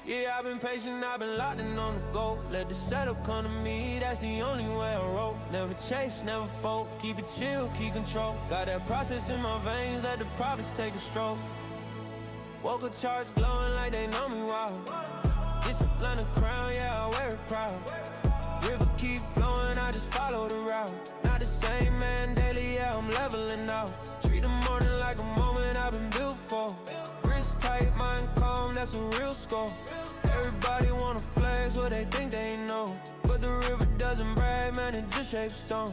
Yeah, I've been patient, I've been locked in on the go. Let the setup come to me, that's the only way I roll. Never chase, never fold, keep it chill, keep control. Got that process in my veins, let the profits take a stroll. Woke up charts glowing like they know me well. Discipline a crown, yeah, I wear it proud. River keep flowing, I just follow the route. Not the same man daily, yeah, I'm leveling out. Treat the morning like a moment I've been built for. Wrist tight, mind calm, that's a real score. Everybody wanna flex what they think they know. But the river doesn't brag, man, it just shapes stone.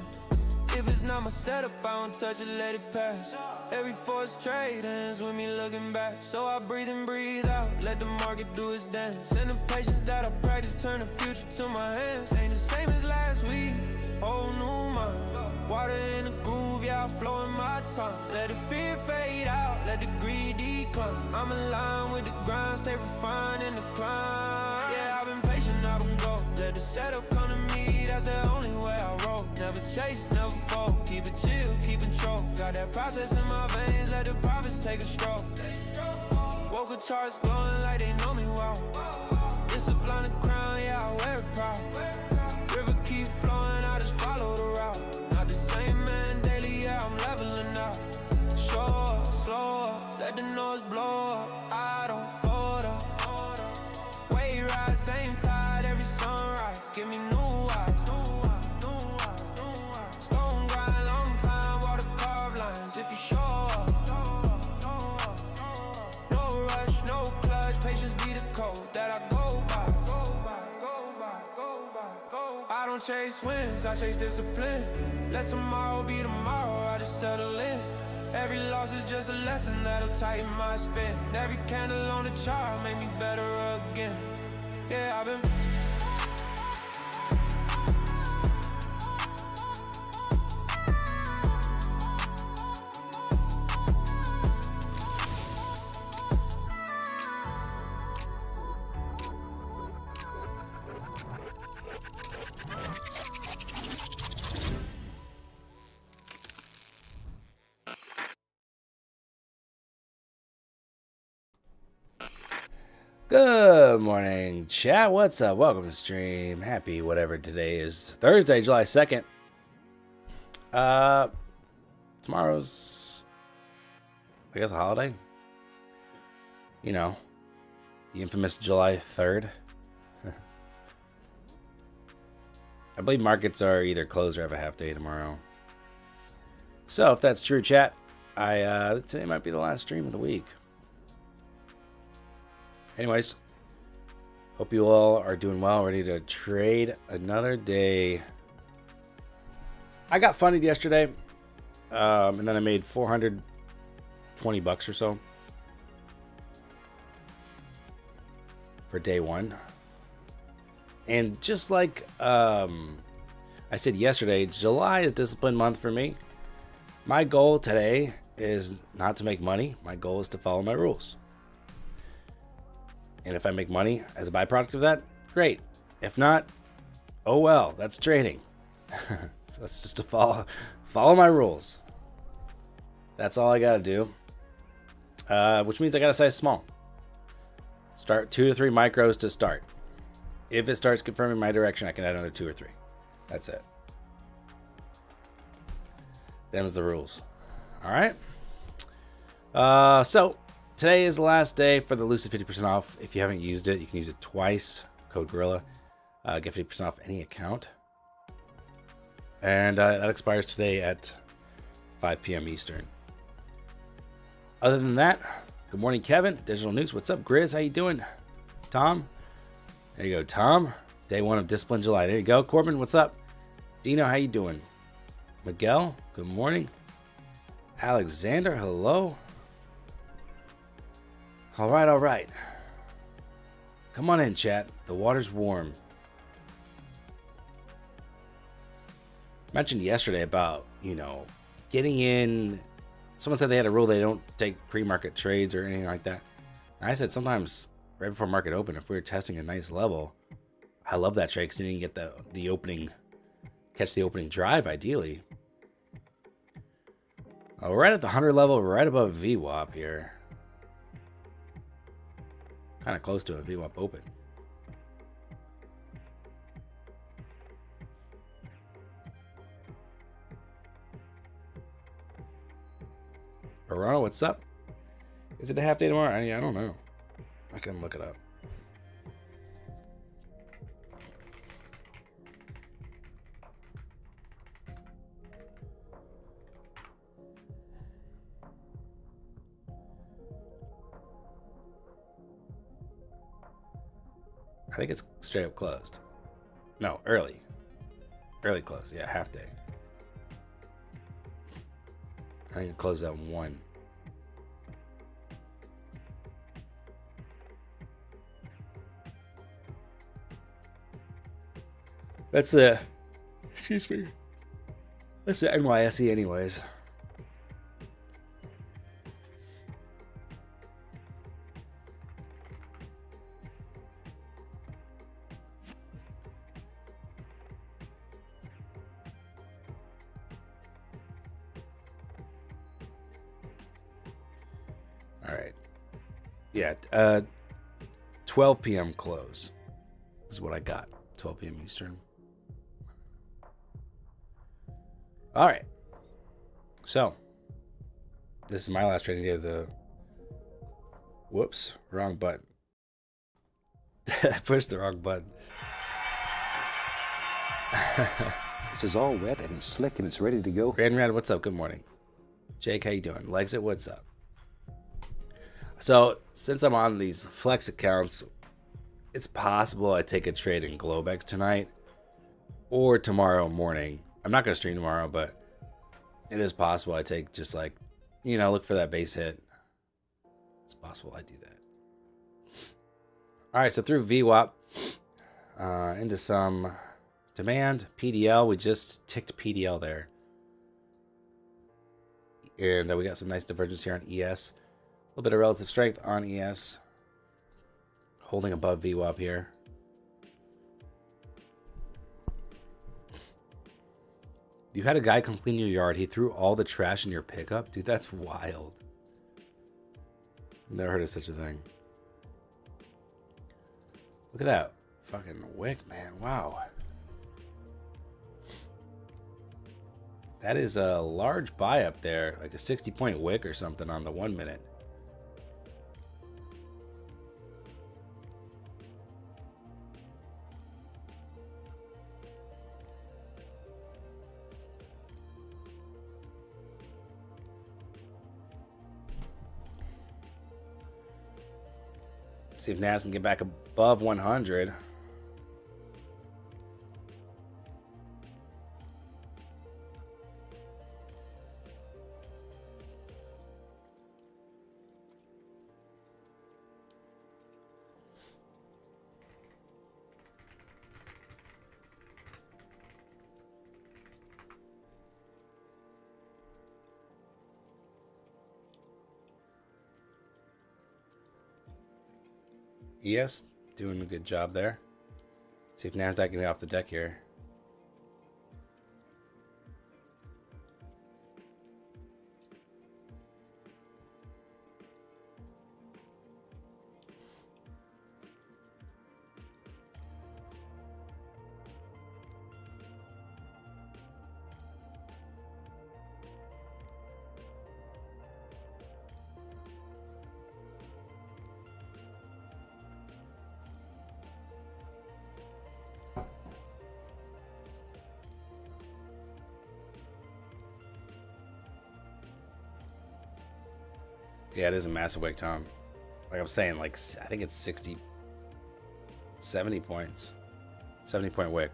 If it's not my setup, I don't touch it, let it pass. Every force trade ends with me looking back. So I breathe in, breathe out, let the market do its dance. And the patience that I practice turn the future to my hands. Ain't the same as last week, whole new mind. Water in the groove, yeah, I flow in my time. Let the fear fade out, let the greed decline. I'm aligned with the grind, stay refined in the climb. Yeah, I've been patient, I've been go. Let the setup come to me, that's the only way I roll. Never chase, never fold, keep it chill, keep control. Got that process in my veins, let the profits take a stroll. Woke up charts glowing like they know me well. Discipline a crown, yeah, I wear it proud. River keep flowing, I just follow the route. Not the same man daily, yeah, I'm leveling out. Show up, slow up, let the noise blow up. I don't fold up. Wave ride, same tide, every sunrise. Give me new eyes. Stone grind, long time, water carved lines. If you show up, no rush, no clutch, patience be the code that I go by. I don't chase wins, I chase discipline. Let tomorrow be tomorrow, I just settle in. Every loss is just a lesson that'll tighten my spin. Every candle on the chart make me better again. Yeah, I've been Good morning, chat. What's up? Welcome to the stream. Happy whatever today is. Thursday, July 2nd. Tomorrow's, I guess, a holiday. You know, the infamous July 3rd. I believe markets are either closed or have a half day tomorrow. So if that's true, chat, today might be the last stream of the week. Anyways, hope you all are doing well, ready to trade another day. I got funded yesterday, and then I made 420 bucks or so for day one. And just like I said yesterday, July is discipline month for me. My goal today is not to make money. My goal is to follow my rules. And if I make money as a byproduct of that, great. If not, oh well, that's trading. So it's just to follow my rules. That's all I gotta do. Which means I gotta size small. Start 2 to 3 micros to start. If it starts confirming my direction, I can add another 2 or 3. That's it. Them's the rules. All right. So today is the last day for the Lucid 50% off. If you haven't used it, you can use it twice. Code Gorilla. Get 50% off any account. And that expires today at 5 p.m. Eastern. Other than that, good morning, Kevin. Digital Nukes. What's up, Grizz? How you doing? Tom? There you go, Tom. Day 1 of Discipline July. There you go. Corbin, what's up? Dino, how you doing? Miguel, good morning. Alexander, hello. All right. Come on in, chat. The water's warm. Mentioned yesterday about, getting in. Someone said they had a rule they don't take pre-market trades or anything like that. And I said sometimes right before market open, if we were testing a nice level, I love that trade because then you can get the opening, catch the opening drive ideally. We're right at the 100 level, right above VWAP here. Kind of close to a VWAP open. Verona, what's up? Is it a half day tomorrow? I don't know. I can look it up. I think it's straight up closed. No, early. Early close. Yeah, half day. I think it closes at 1. That's the... Excuse me. That's the NYSE anyways. All right. Yeah, 12 p.m. close is what I got. 12 p.m. Eastern. All right. So, this is my last trading day of the... Whoops, wrong button. I pushed the wrong button. This is all wet and slick and it's ready to go. Rad, what's up? Good morning. Jake, how you doing? Legs it, what's up? So, since I'm on these flex accounts, it's possible I take a trade in Globex tonight or tomorrow morning. I'm not going to stream tomorrow, but it is possible I take just like, you know, look for that base hit. It's possible I do that. All right, so through VWAP into some demand, PDL. We just ticked PDL there. And we got some nice divergence here on ES. A little bit of relative strength on ES. Holding above VWAP here. You had a guy come clean your yard. He threw all the trash in your pickup? Dude, that's wild. Never heard of such a thing. Look at that fucking wick, man. Wow. That is a large buy up there. Like a 60-point wick or something on the 1 minute. See if Nas can get back above 100. Yes, doing a good job there. See if NASDAQ can get off the deck here. Yeah, it is a massive wick, Tom. Like I'm saying, like I think it's 60, 70 points. 70-point wick.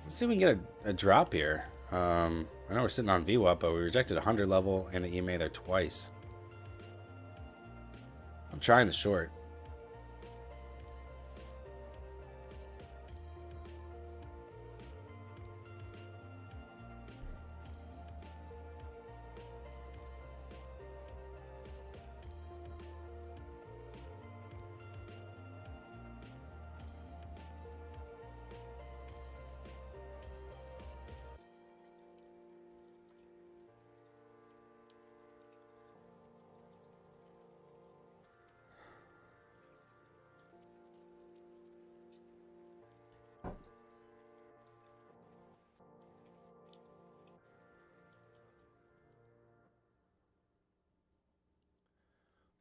Let's see if we can get a drop here. I know we're sitting on VWAP, but we rejected 100 level and the EMA there twice. I'm trying the short.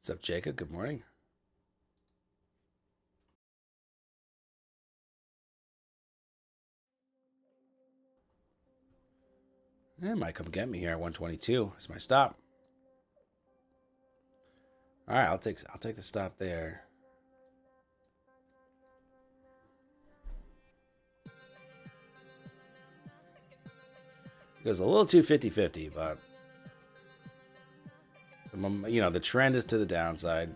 What's up, Jacob? Good morning. It might come get me here at 122. It's my stop. All right, I'll take the stop there. It goes a little too 50-50, but you know, the trend is to the downside.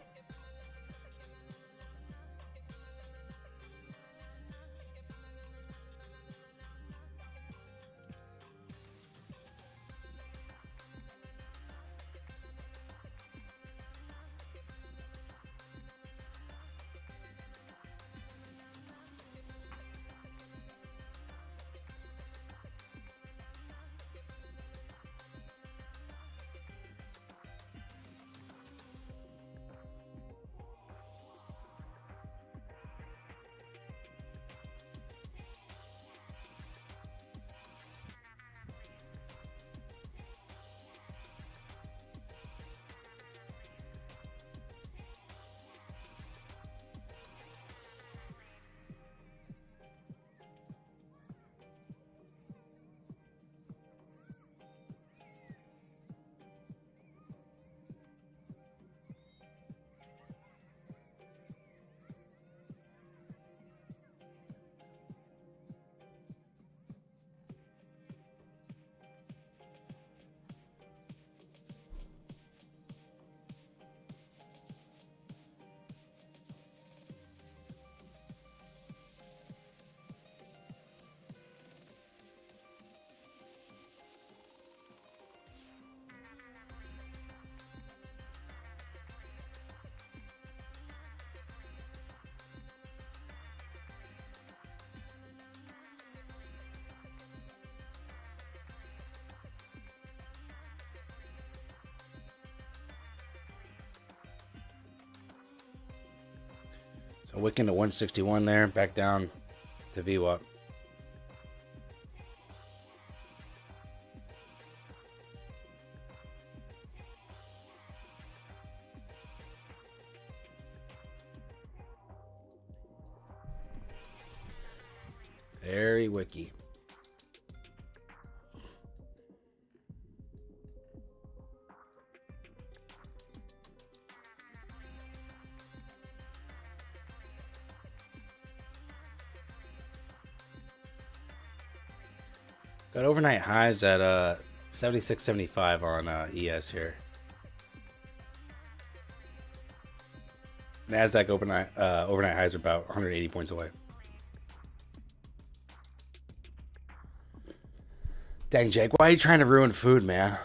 So wicking to 161 there, back down to VWAP. Very wicky. Got overnight highs at 76.75 on ES here. NASDAQ overnight highs are about 180 points away. Dang, Jake, why are you trying to ruin food, man?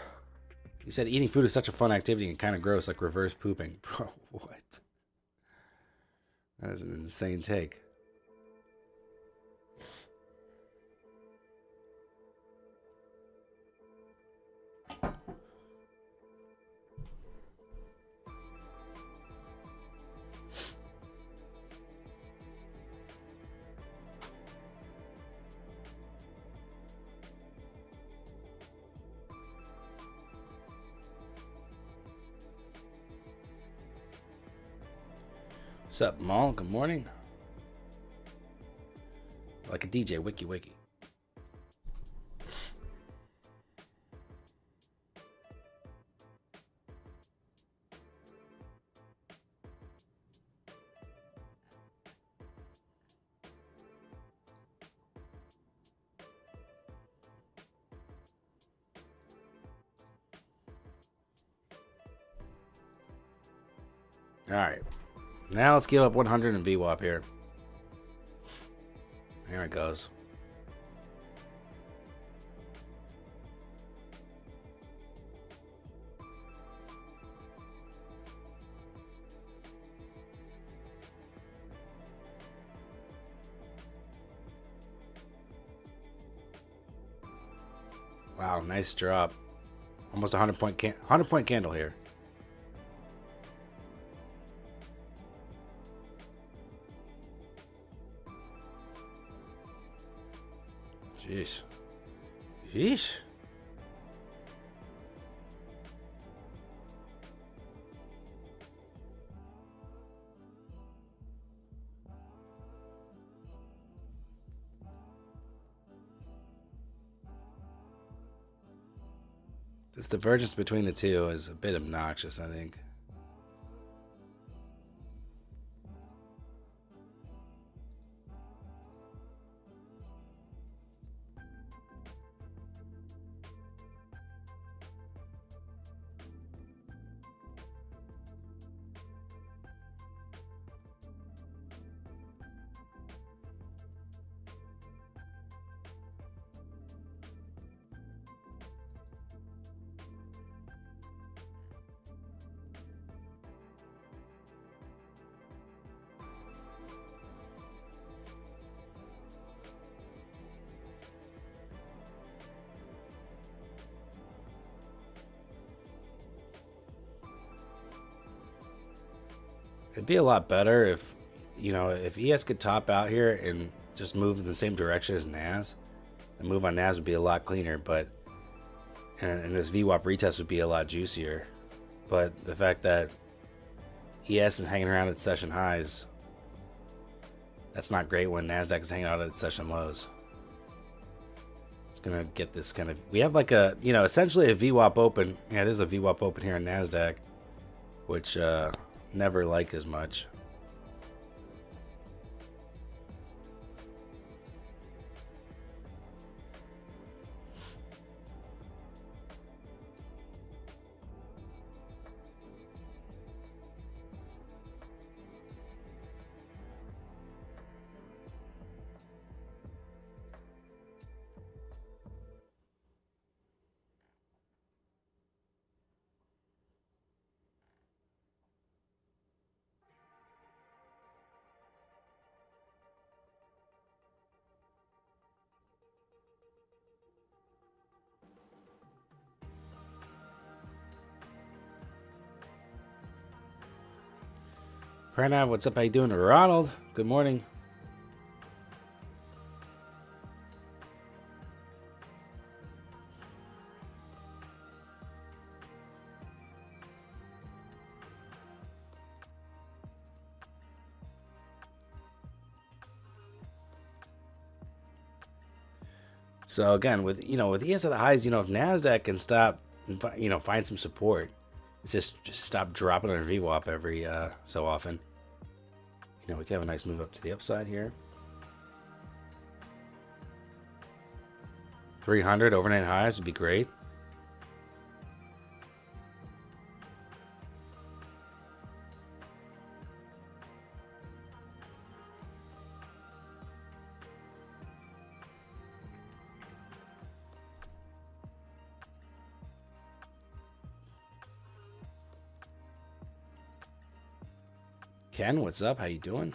You said eating food is such a fun activity and kind of gross, like reverse pooping. Bro, what? That is an insane take. What's up, Maul? Good morning. Like a DJ, wiki wiki. All right. Now let's give up 100 in VWAP here. There it goes. Wow, nice drop. Almost 100 point candle here. Jeez. Jeez. This divergence between the two is a bit obnoxious, I think. It'd be a lot better if, you know, if ES could top out here and just move in the same direction as NAS. The move on NAS would be a lot cleaner, but and this VWAP retest would be a lot juicier. But the fact that ES is hanging around at session highs, that's not great when NASDAQ is hanging out at session lows. It's gonna get this kind of, we have like a, you know, essentially a VWAP open. Yeah, there's a VWAP open here in NASDAQ, which never like as much. Pranav, what's up? How you doing? Ronald, good morning. So again, with ES at the highs, if Nasdaq can stop, find some support, it's just stop dropping on VWAP every so often. We can have a nice move up to the upside here. 300 overnight highs would be great. Ken, what's up? How you doing?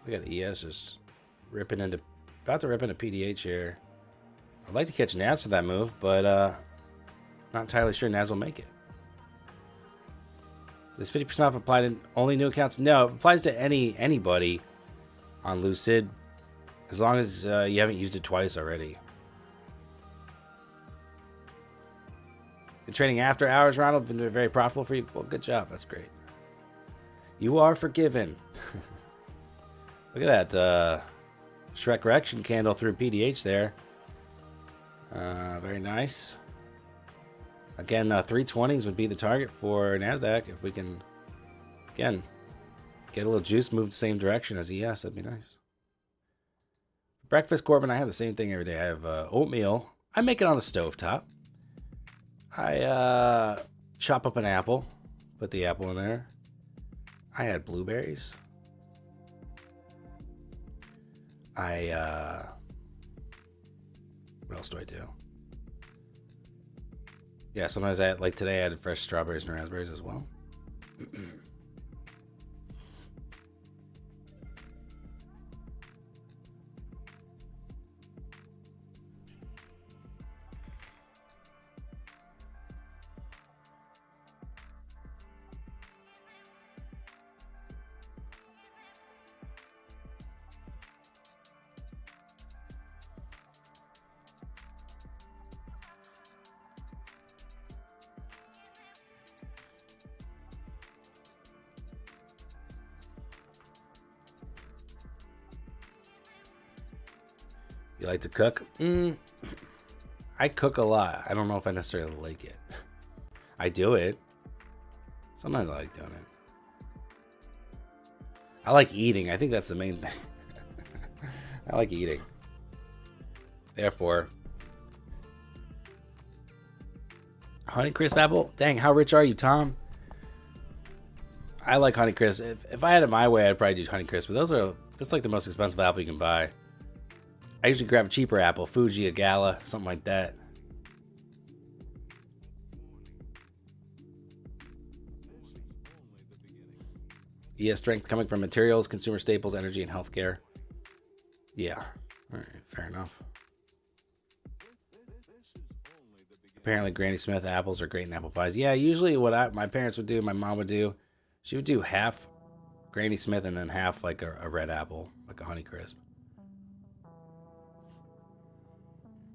Look at ES just about to rip into PDH here. I'd like to catch NAS for that move, but not entirely sure NAS will make it. Does 50% off apply to only new accounts? No, it applies to anybody on Lucid, as long as you haven't used it twice already. Been trading after hours, Ronald. Been very profitable for you. Well, good job. That's great. You are forgiven. Look at that Shrek correction candle through PDH there. Very nice. Again, 320s would be the target for NASDAQ. If we can, again, get a little juice, move the same direction as ES, that'd be nice. Breakfast, Corbin, I have the same thing every day. I have oatmeal. I make it on the stovetop. I chop up an apple, put the apple in there. I add blueberries. What else do I do? Yeah, sometimes I like today I added fresh strawberries and raspberries as well. You like to cook? I cook a lot. I don't know if I necessarily like it. I do it. Sometimes I like doing it. I like eating. I think that's the main thing. I like eating. Therefore, Honeycrisp apple? Dang, how rich are you, Tom? I like Honeycrisp. If I had it my way, I'd probably do Honeycrisp. But that's like the most expensive apple you can buy. I usually grab a cheaper apple, Fuji, a Gala, something like that. ES strength coming from materials, consumer staples, energy, and healthcare. Yeah, all right, fair enough. Apparently, Granny Smith apples are great in apple pies. Yeah, usually what my parents would do, my mom would do, she would do half Granny Smith and then half like a red apple, like a Honeycrisp.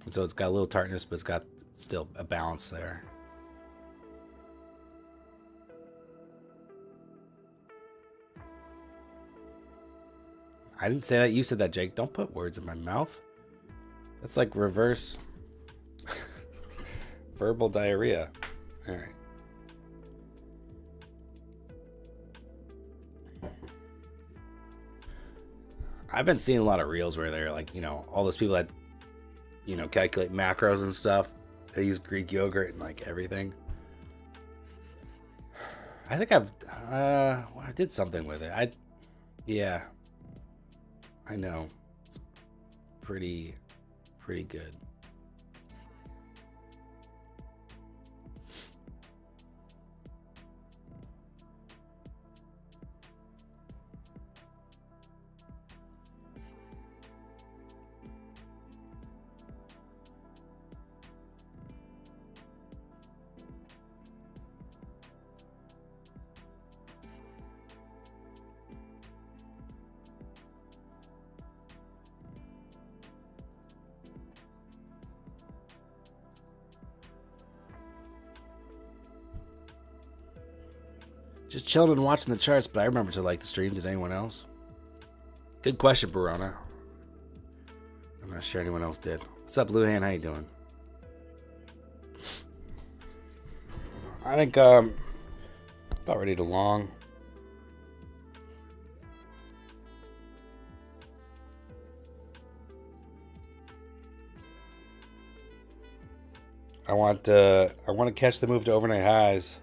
And so it's got a little tartness, but it's got still a balance there. I didn't say that. You said that, Jake. Don't put words in my mouth. That's like reverse verbal diarrhea. All right. I've been seeing a lot of reels where they're like, all those people that, calculate macros and stuff. They use Greek yogurt and like everything. I think I did something with it. Yeah. I know. It's pretty good. Just chilling and watching the charts, but I remember to like the stream. Did anyone else? Good question, Barona. I'm not sure anyone else did. What's up, Blue Hand? How you doing? I think about ready to long. I want to catch the move to overnight highs.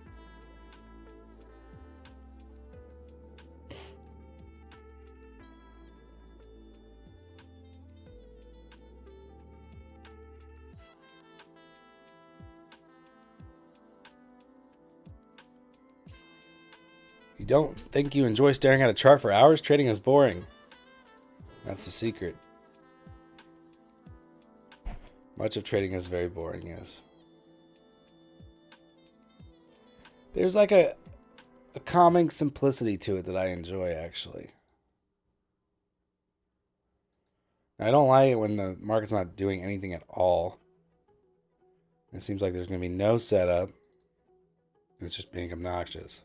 You don't think you enjoy staring at a chart for hours? Trading is boring. That's the secret. Much of trading is very boring, yes. There's like a calming simplicity to it that I enjoy, actually. I don't like it when the market's not doing anything at all. It seems like there's going to be no setup. It's just being obnoxious.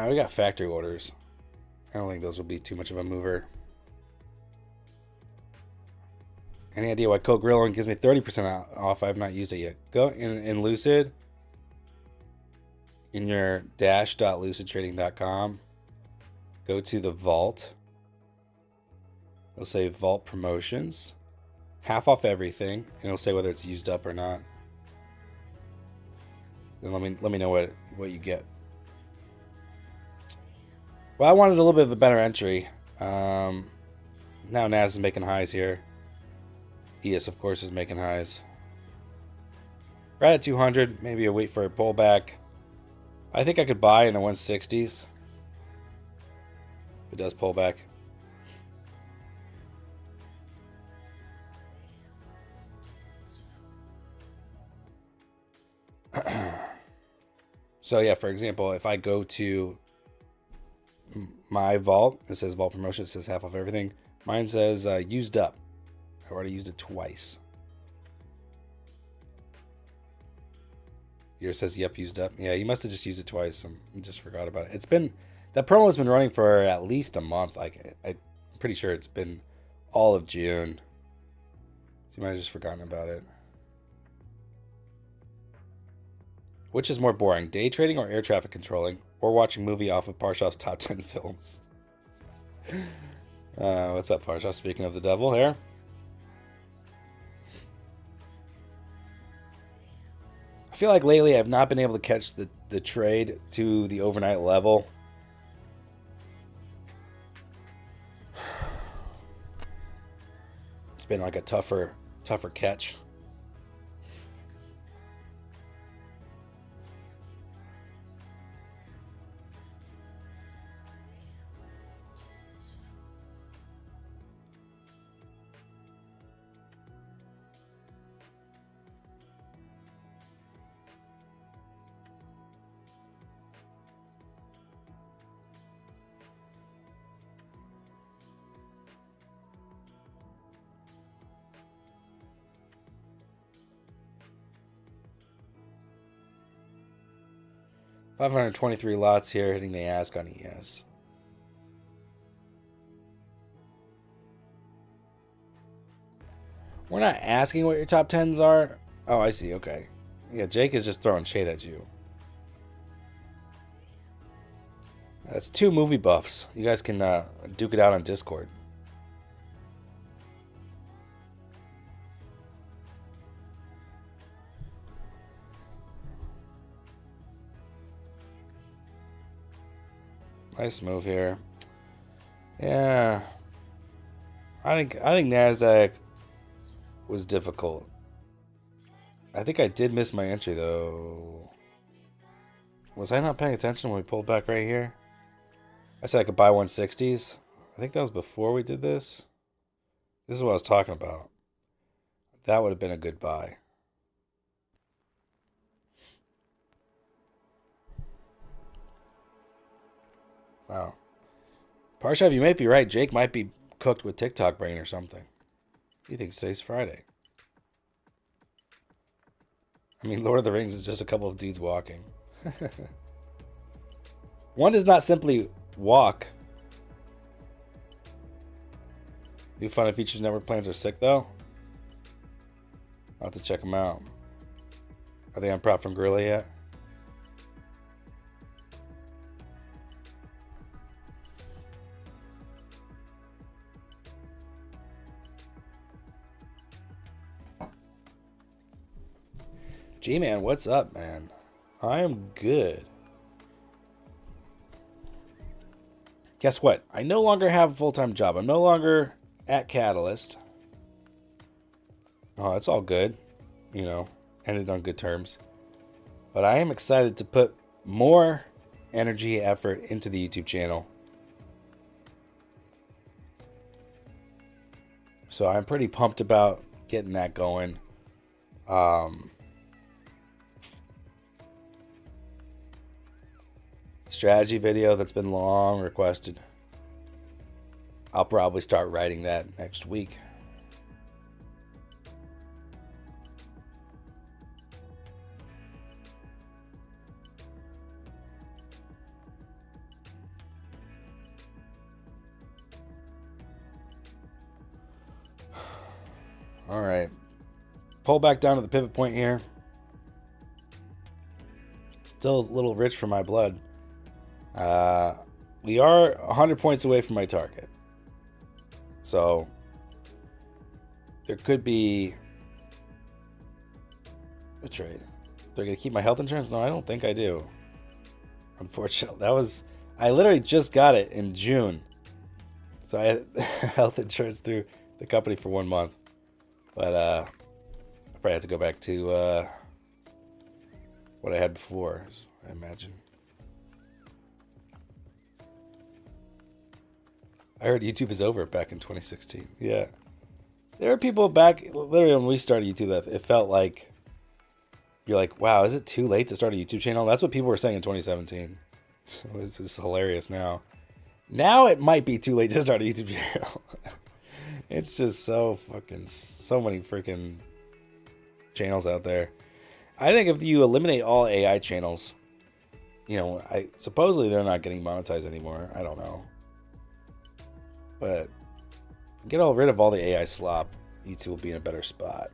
We got factory orders. I don't think those will be too much of a mover. Any idea why Coke Grill only gives me 30% off? I have not used it yet. Go in Lucid, in your dash.lucidtrading.com, go to the vault. It'll say vault promotions, half off everything, and it'll say whether it's used up or not. Then let me know what you get. Well, I wanted a little bit of a better entry. Now NAS is making highs here. ES, of course, is making highs. Right at 200, maybe a wait for a pullback. I think I could buy in the 160s. If it does pull back. So yeah, for example, if I go to my vault, it says vault promotion, it says half off everything. Mine says used up. I already used it twice. Yours says yep, used up. Yeah, you must have just used it twice. I just forgot about it. That promo has been running for at least a month. Like I'm pretty sure it's been all of June. So you might have just forgotten about it. Which is more boring, day trading or air traffic controlling, or watching movie off of Parshav's top 10 films? What's up, Parshav? Speaking of the devil here. I feel like lately I've not been able to catch the trade to the overnight level. It's been like a tougher catch. $523 lots here, hitting the ask on ES. We're not asking what your top 10s are. Oh, I see. Okay. Yeah, Jake is just throwing shade at you. That's 2 movie buffs. You guys can duke it out on Discord. Nice move here. Yeah. I think NASDAQ was difficult. I think I did miss my entry though. Was I not paying attention when we pulled back right here? I said I could buy 160s. I think that was before we did this. This is what I was talking about. That would have been a good buy. Wow. Parshav, you might be right. Jake might be cooked with TikTok brain or something. He thinks today's Friday. I mean, Lord of the Rings is just a couple of dudes walking. One does not simply walk. New fun and features network plans are sick, though. I'll have to check them out. Are they on prop from Gorilla yet? G-Man, what's up, man? I am good. Guess what? I no longer have a full-time job. I'm no longer at Catalyst. Oh, it's all good. You know, ended on good terms. But I am excited to put more energy, effort into the YouTube channel. So I'm pretty pumped about getting that going. Strategy video that's been long requested. I'll probably start writing that next week. All right. Pull back down to the pivot point here. Still a little rich for my blood. We are 100 points away from my target. So there could be a trade. Do I get to keep my health insurance? No, I don't think I do. Unfortunately, I literally just got it in June. So I had health insurance through the company for 1 month. But I probably have to go back to what I had before, I imagine. I heard YouTube is over back in 2016. Yeah. There are people back, literally when we started YouTube, that it felt like, you're like, wow, is it too late to start a YouTube channel? That's what people were saying in 2017. So it's just hilarious now. Now it might be too late to start a YouTube channel. It's just so many freaking channels out there. I think if you eliminate all AI channels, supposedly they're not getting monetized anymore. I don't know. But get rid of all the AI slop, YouTube will be in a better spot.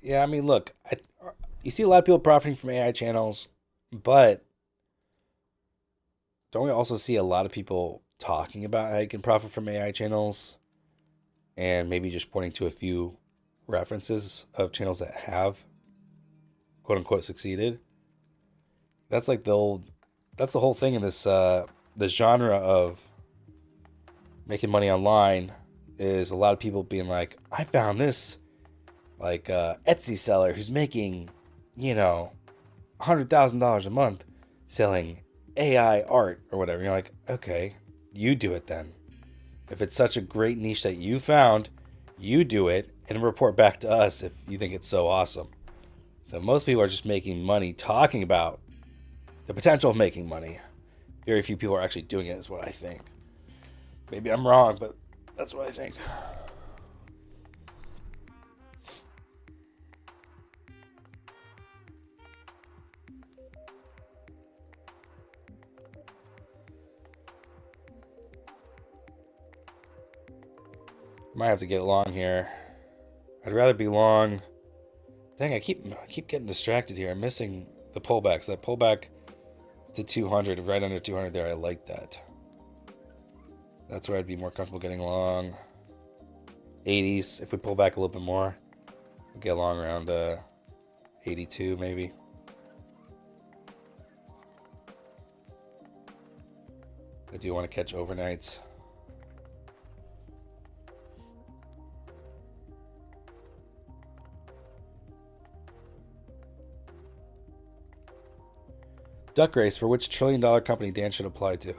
Yeah, I mean, look, you see a lot of people profiting from AI channels, but don't we also see a lot of people talking about how you can profit from AI channels and maybe just pointing to a few references of channels that have quote unquote succeeded? That's like that's the whole thing in this the genre of making money online is a lot of people being like, I found this like Etsy seller who's making, $100,000 a month selling AI art or whatever. You're like, okay, you do it then. If it's such a great niche that you found, you do it and report back to us if you think it's so awesome. So most people are just making money talking about the potential of making money. Very few people are actually doing it, is what I think. Maybe I'm wrong, but that's what I think. Might have to get long here. I'd rather be long. Dang, I keep getting distracted here. I'm missing the pullbacks. That pullback to 200, right under 200 there, I like that. That's where I'd be more comfortable getting long. 80s, if we pull back a little bit more, we'll get long around 82 maybe. I do want to catch overnights. Duck race for which $1 trillion company Dan should apply to.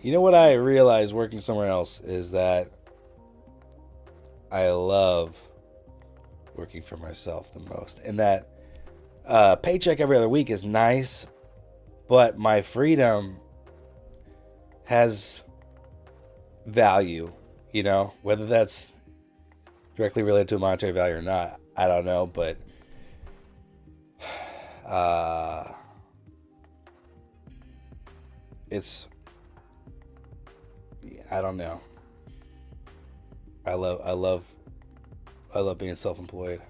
You know what I realized working somewhere else is that I love working for myself the most. And that paycheck every other week is nice, but my freedom has value, whether that's directly related to a monetary value or not. I don't know, but I don't know. I love being self-employed.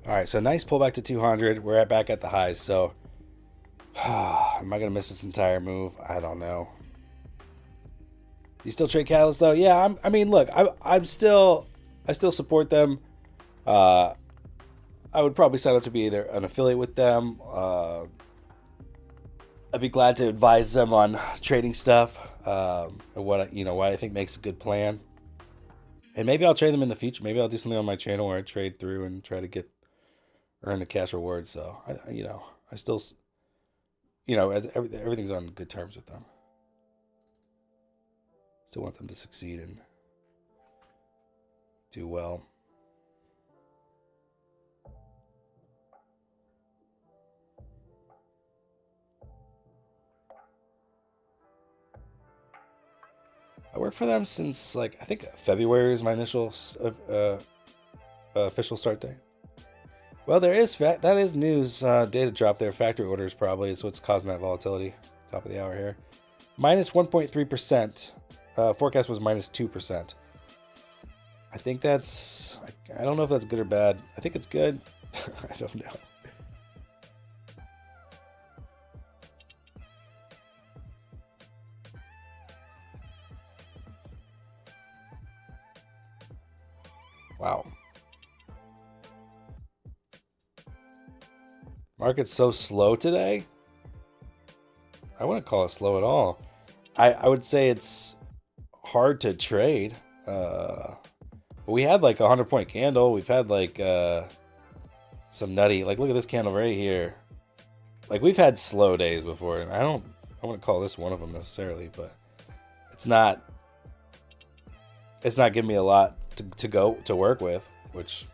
All right, so nice pullback to 200. We're back at the highs. So, am I gonna miss this entire move? I don't know. Do you still trade Catalyst though? Yeah, I mean, look, I still support them. I would probably sign up to be either an affiliate with them. I'd be glad to advise them on trading stuff. What I think makes a good plan. And maybe I'll trade them in the future. Maybe I'll do something on my channel where I trade through and try to earn the cash rewards. So I still, as everything's on good terms with them. Still want them to succeed and do well. I worked for them since I think February is my initial official start date. Well, that is news data drop there. Factory orders probably is what's causing that volatility. Top of the hour here, minus 1.3%. Forecast was minus 2%. I think that's. I don't know if that's good or bad. I think it's good. I don't know. Wow. Market's so slow today. I wouldn't call it slow at all. I would say it's hard to trade. But we had a 100-point candle. We've had some nutty, look at this candle right here. We've had slow days before, and I wouldn't call this one of them necessarily, but it's not giving me a lot to work with, which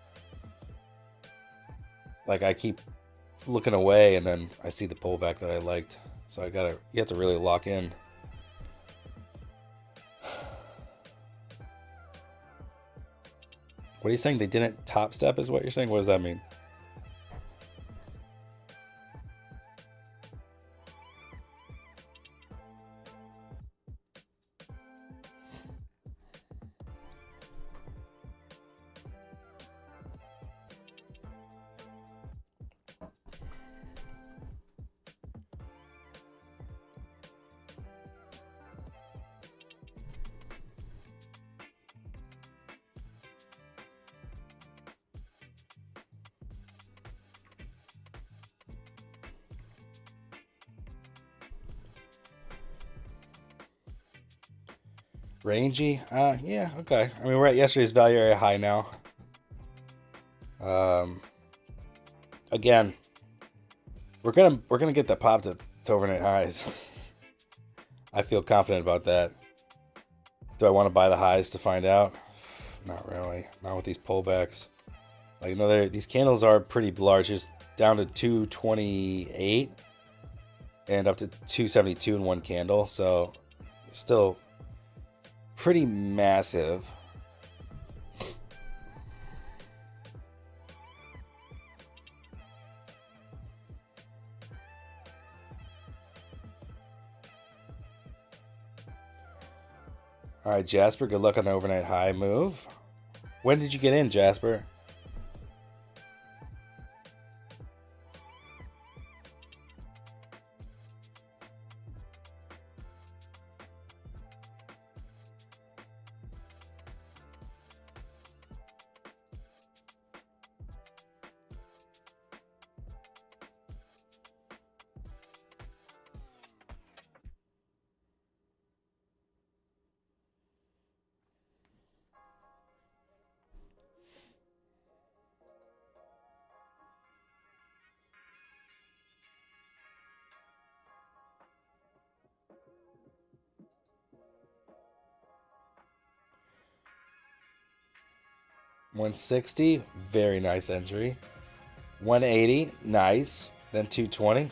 I keep looking away and then I see the pullback that I liked. So you have to really lock in. What are you saying? They didn't top step is what you're saying? What does that mean? Rangy? Yeah, okay. I mean, we're at yesterday's value area high now. Again, we're gonna get the pop to overnight highs. I feel confident about that. Do I want to buy the highs to find out? Not really. Not with these pullbacks. These candles are pretty large. Just down to 228 and up to 272 in one candle. So still pretty massive. All right, Jasper, good luck on the overnight high move. When did you get in, Jasper? $160, very nice entry. $180, nice. Then $220.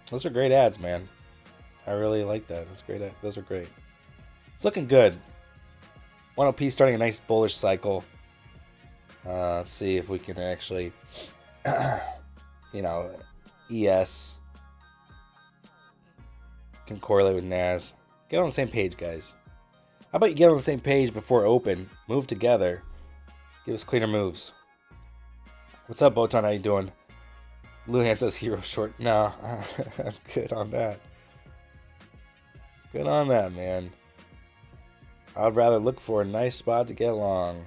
Those are great ads, man. I really like that. That's great. Those are great. It's looking good. 1LP starting a nice bullish cycle. Let's see if we can actually, ES can correlate with NAS. Get on the same page, guys. How about you get on the same page before open, move together, give us cleaner moves. What's up, Botan? How you doing? Luhan says hero short. No, I'm good on that. Good on that, man. I'd rather look for a nice spot to get along.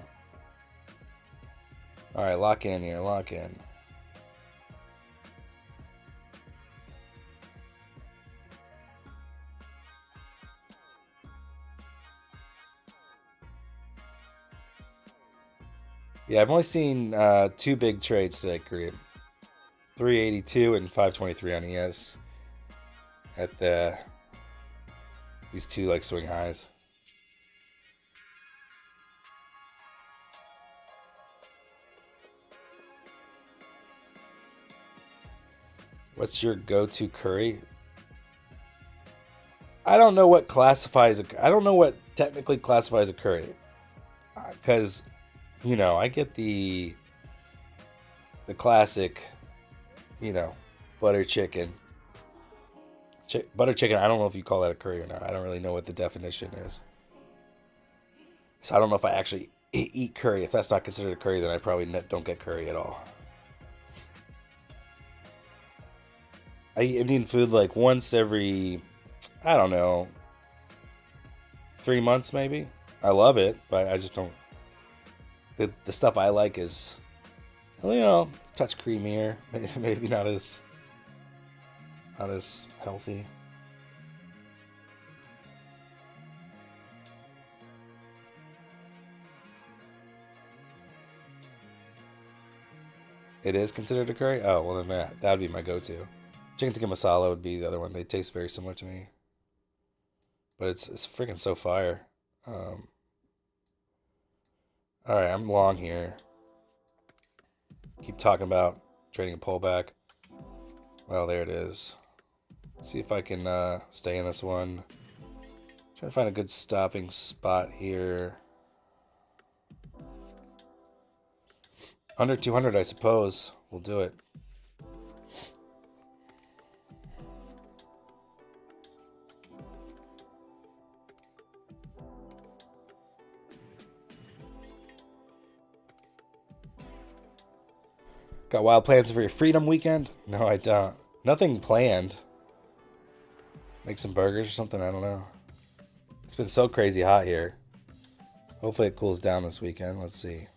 Alright, lock in here. Lock in. Yeah, I've only seen 2 big trades today, Kareem. 382 and 523 on ES at these 2 like swing highs. What's your go-to curry? I don't know what I don't know what technically classifies a curry, because you know, I get the classic, you know, butter chicken. Butter chicken, I don't know if you call that a curry or not. I don't really know what the definition is. So I don't know if I actually eat curry. If that's not considered a curry, then I probably don't get curry at all. I eat Indian food like once every, I don't know, 3 months maybe. I love it, but I just don't. The stuff I like is, you know, a touch creamier, maybe not as healthy. It is considered a curry? Oh, well then that would be my go-to. Chicken tikka masala would be the other one. They taste very similar to me. But it's freaking so fire. Alright, I'm long here. Keep talking about trading a pullback. Well, there it is. See if I can stay in this one. Trying to find a good stopping spot here. Under 200, I suppose. We'll do it. Got wild plans for your freedom weekend? No, I don't. Nothing planned. Make some burgers or something? I don't know. It's been so crazy hot here. Hopefully it cools down this weekend. Let's see.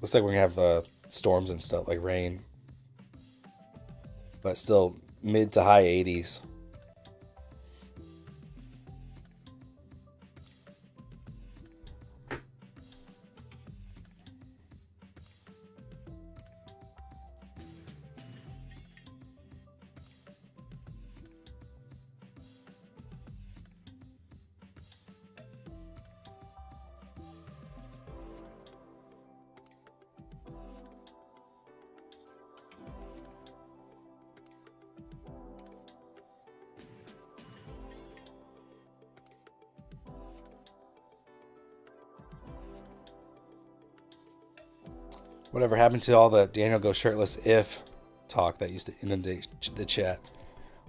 Looks like we're going to have storms and stuff, like rain. But still mid to high 80s. Whatever happened to all the Daniel go shirtless if talk that used to inundate the chat?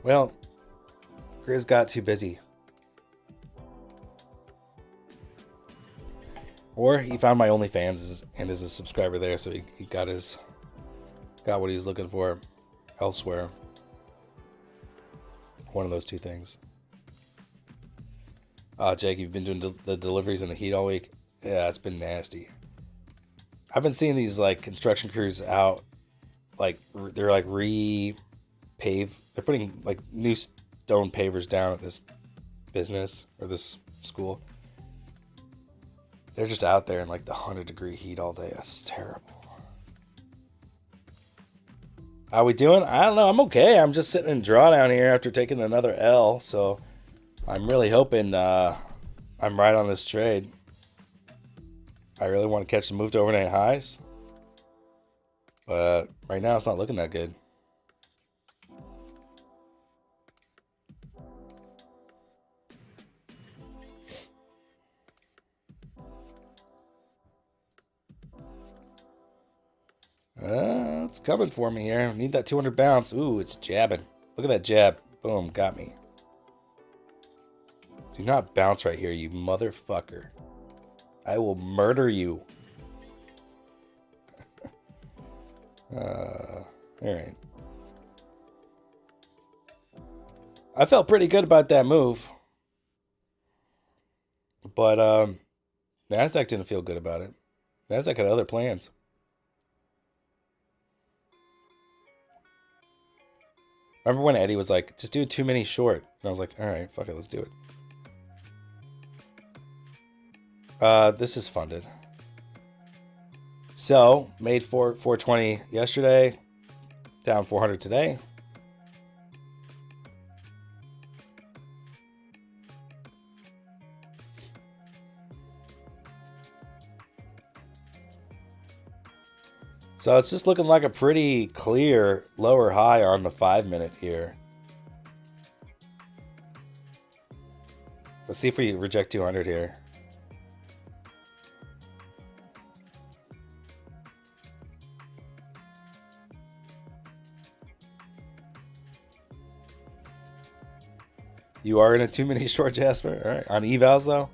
Well, Grizz got too busy. Or he found my OnlyFans and is a subscriber there, so he got what he was looking for elsewhere. One of those two things. Jake, you've been doing the deliveries in the heat all week? Yeah, it's been nasty. I've been seeing these like construction crews out, like they're like re-pave. They're putting like new stone pavers down at this business or this school. They're just out there in like the 100-degree heat all day. That's terrible. How we doing? I don't know. I'm okay. I'm just sitting in drawdown here after taking another L. So I'm really hoping I'm right on this trade. I really want to catch the move to overnight highs. But right now it's not looking that good. It's coming for me here. Need that 200 bounce. Ooh, it's jabbing. Look at that jab. Boom, got me. Do not bounce right here, you motherfucker. I will murder you. All right. I felt pretty good about that move. But NASDAQ didn't feel good about it. NASDAQ had other plans. Remember when Eddie was like, just do too many short? And I was like, all right, fuck it, let's do it. This is funded. So, made 420 yesterday, down 400 today. So it's just looking like a pretty clear lower high on the 5-minute here. Let's see if we reject 200 here. You are in a too many short, Jasper. All right, on evals though.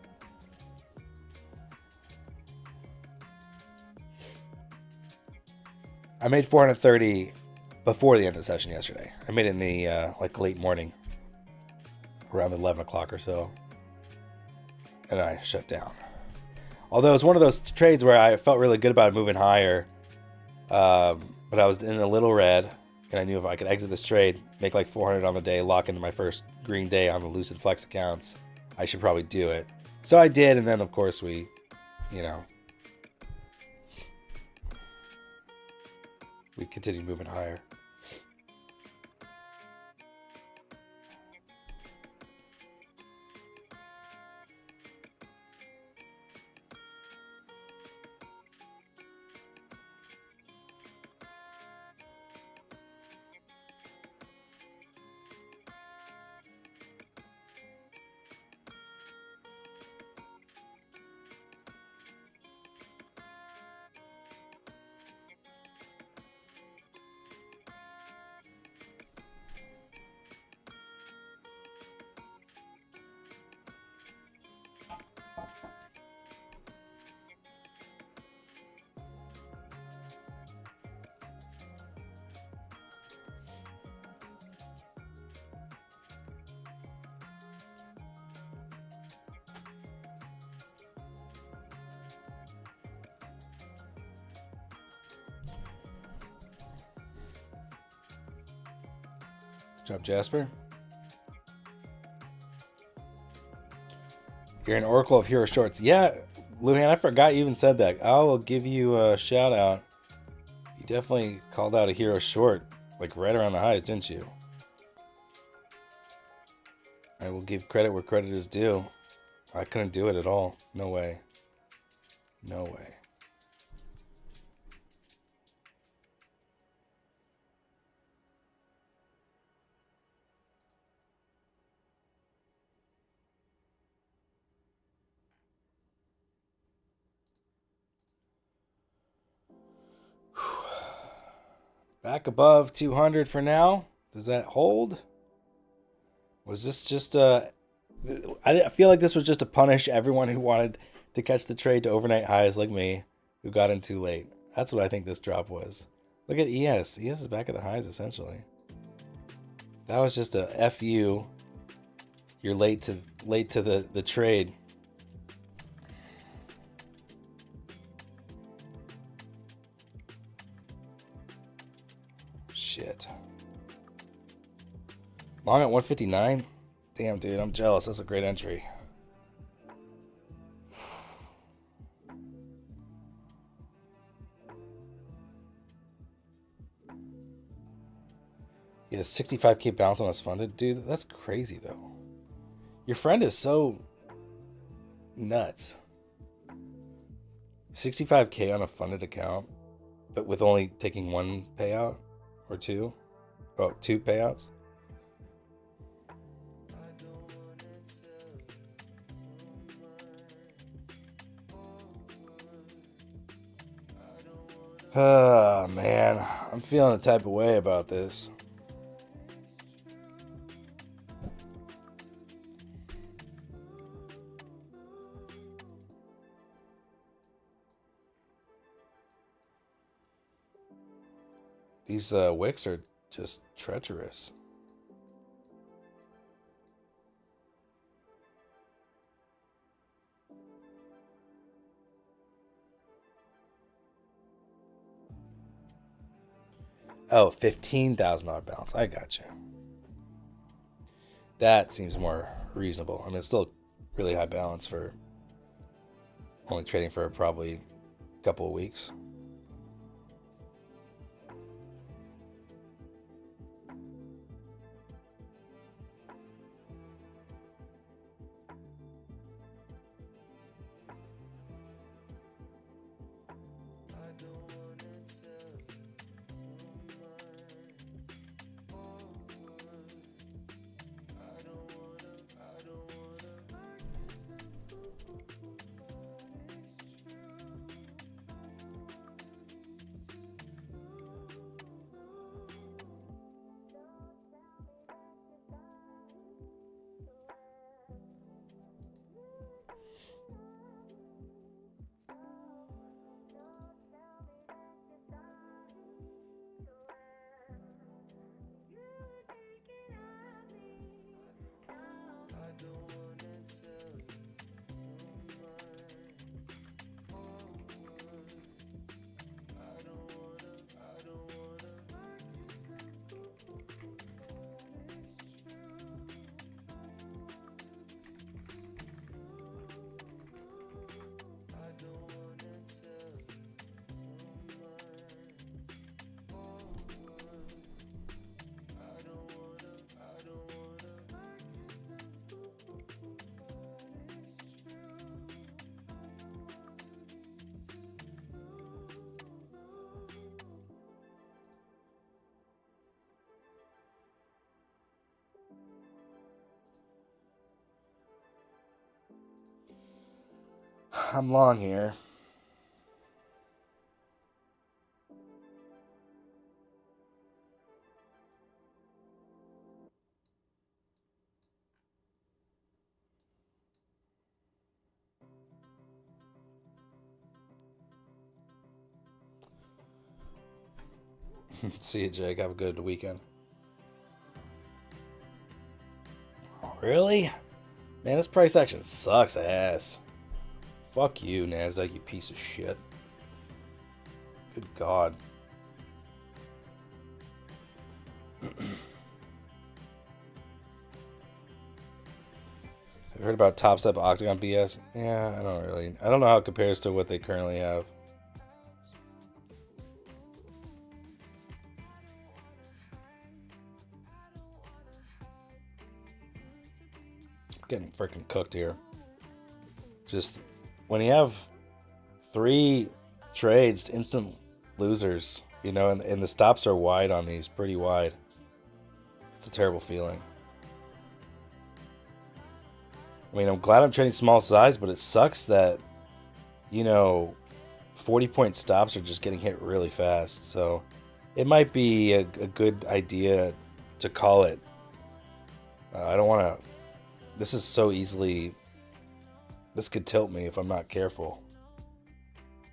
I made 430 before the end of the session yesterday. I made it in the like late morning, around 11 o'clock or so, and then I shut down. Although it was one of those trades where I felt really good about it moving higher, but I was in a little red, and I knew if I could exit this trade, make like 400 on the day, lock into my first green day on the Lucid Flex accounts, I should probably do it. So I did, and then of course we, we continued moving higher. Good job, Jasper. You're an oracle of hero shorts. Yeah, Luhan, I forgot you even said that. I will give you a shout out. You definitely called out a hero short, like right around the highs, didn't you? I will give credit where credit is due. I couldn't do it at all. No way. No way. Back above 200 for now. Does that hold? Was this just I feel like this was just to punish everyone who wanted to catch the trade to overnight highs like me, who got in too late. That's what I think this drop was. Look at ES. ES is back at the highs, essentially. That was just a F you. You're late to the trade. Shit. Long at 159? Damn, dude, I'm jealous. That's a great entry. Yeah, 65K bounce on us funded. Dude, that's crazy, though. Your friend is so nuts. 65K on a funded account, but with only taking one payout or two? Oh, two payouts? Oh, man. I'm feeling a type of way about this. These wicks are just treacherous. Oh, $15,000 balance. I got you. That seems more reasonable. I mean, it's still really high balance for only trading for probably a couple of weeks. I'm long here. See you, Jake. Have a good weekend. Oh, really? Man, this price action sucks ass. Fuck you, NASDAQ, you piece of shit. Good God. Have you heard about Top Step Octagon BS? Yeah, I don't know how it compares to what they currently have. I'm getting freaking cooked here. Just when you have 3 trades, instant losers, you know, and the stops are wide on these, pretty wide. It's a terrible feeling. I mean, I'm glad I'm trading small size, but it sucks that, you know, 40-point stops are just getting hit really fast. So it might be a good idea to call it. I don't want to. This is so easily. This could tilt me if I'm not careful.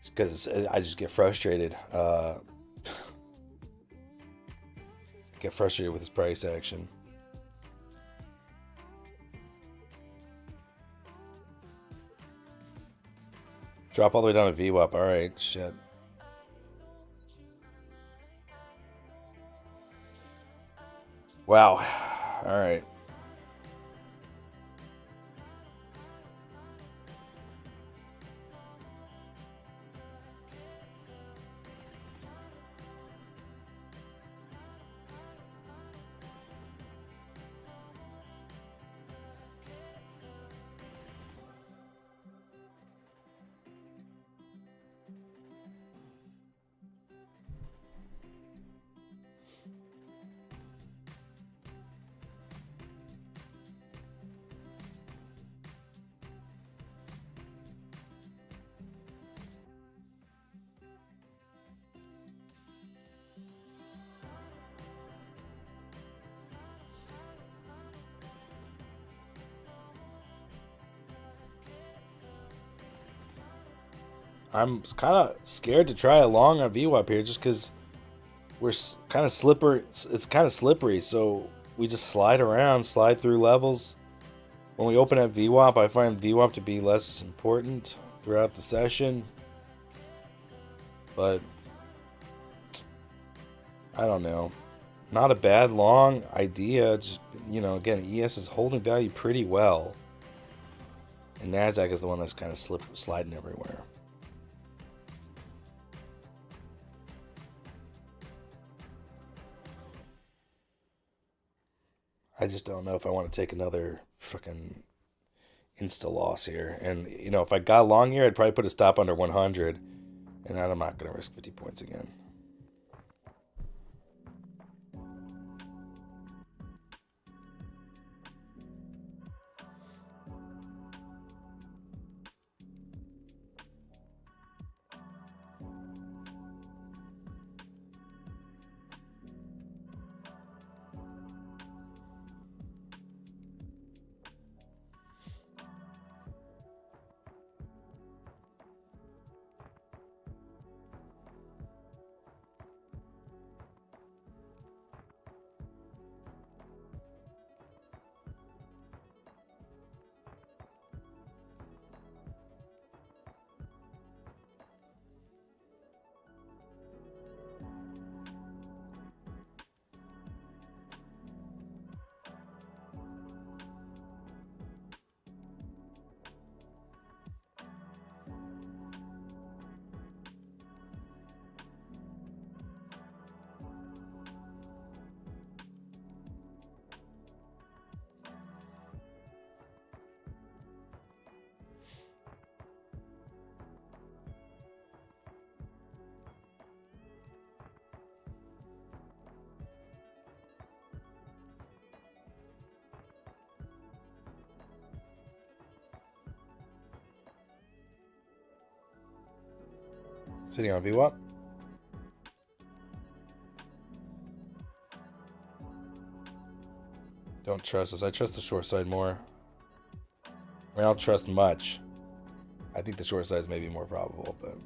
Because I just get frustrated. Get frustrated with this price action. Drop all the way down to VWAP. All right, shit. Wow. All right. I'm kind of scared to try a long on VWAP here just because we're kind of slippery. It's kind of slippery, so we just slide around, slide through levels. When we open at VWAP, I find VWAP to be less important throughout the session. But I don't know. Not a bad long idea. Just, you know, again, ES is holding value pretty well. And NASDAQ is the one that's kind of sliding everywhere. I just don't know if I want to take another fucking insta loss here. And, you know, if I got long here, I'd probably put a stop under 100. And then I'm not going to risk 50 points again. Sitting on VWAP. Don't trust this. I trust the short side more. I mean, I don't trust much. I think the short side is maybe more probable, but...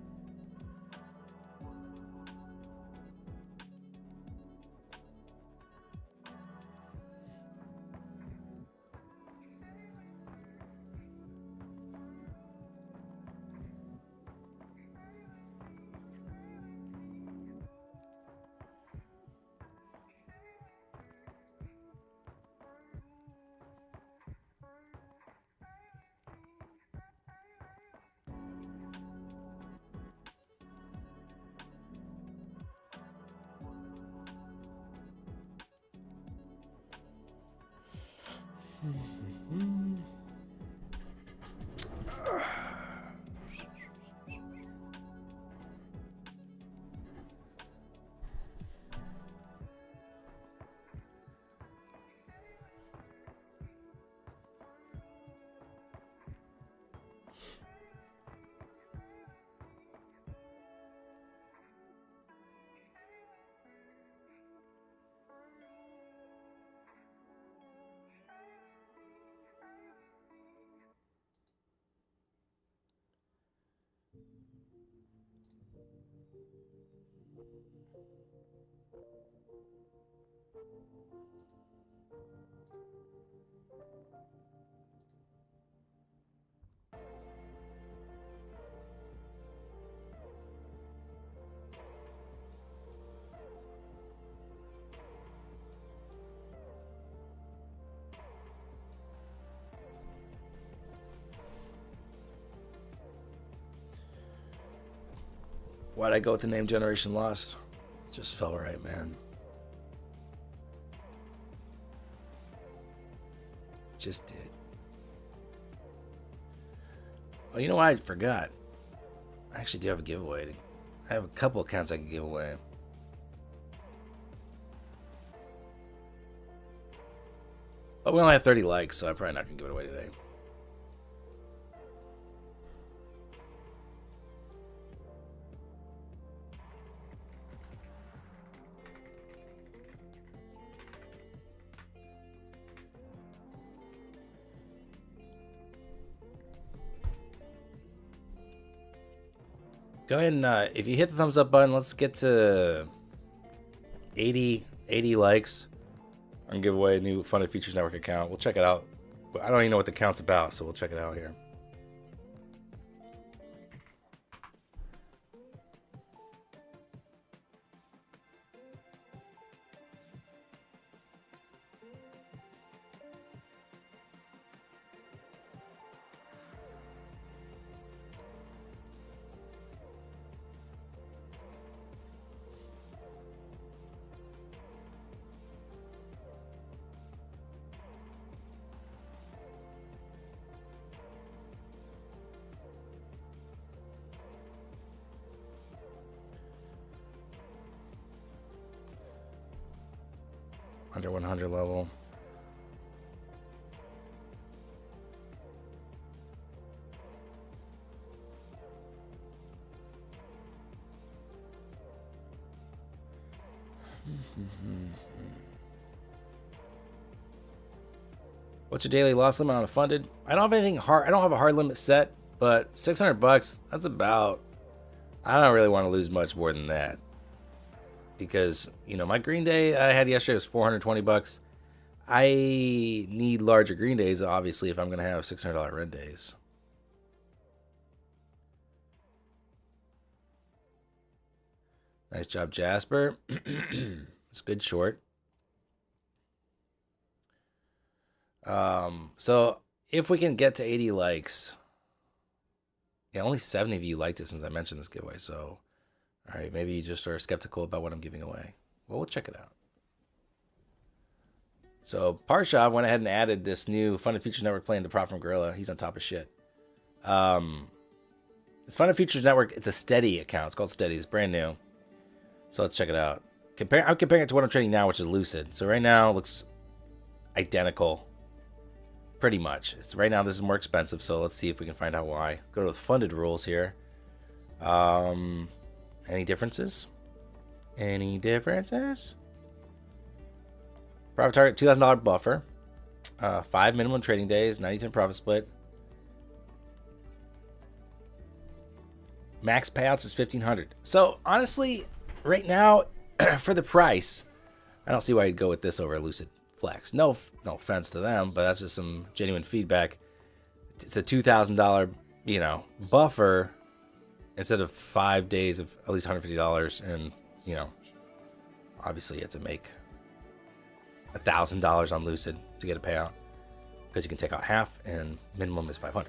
Why'd I go with the name Generation Lost? Just felt right, man. Just did. Oh, you know what? I forgot. I actually do have a giveaway. I have a couple accounts I can give away. But we only have 30 likes, so I'm probably not going to give it away today. Go ahead and, if you hit the thumbs up button, let's get to 80 likes, I'm gonna give away a new Funded Features Network account. We'll check it out. I don't even know what the account's about, so we'll check it out here. Under 100 level. What's your daily loss limit on a funded? I don't have anything hard. I don't have a hard limit set, but 600 bucks, that's about, I don't really want to lose much more than that. Because, you know, my green day I had yesterday was 420 bucks. I need larger green days, obviously, if I'm going to have $600 red days. Nice job, Jasper. It's a good short. So if we can get to 80 likes, yeah, only 70 of you liked it since I mentioned this giveaway. So, all right, maybe you just are skeptical about what I'm giving away. Well, we'll check it out. So Parshav went ahead and added this new Funded Features Network play into Prop from Gorilla. He's on top of shit. It's Funded Features Network. It's a steady account. It's called Steady. It's brand new. So let's check it out. I'm comparing it to what I'm trading now, which is Lucid. So right now it looks identical. Pretty much. Right now this is more expensive, so let's see if we can find out why. Go to the funded rules here. Any differences? Any differences? Profit target, $2,000 buffer. 5 minimum trading days, 90-10 profit split. Max payouts is $1,500. So honestly, right now, for the price, I don't see why you'd go with this over Lucid Flex. No offense to them, but that's just some genuine feedback. It's a $2,000, you know, buffer instead of 5 days of at least $150, and you know, obviously you have to make $1,000 on Lucid to get a payout because you can take out half and minimum is $500.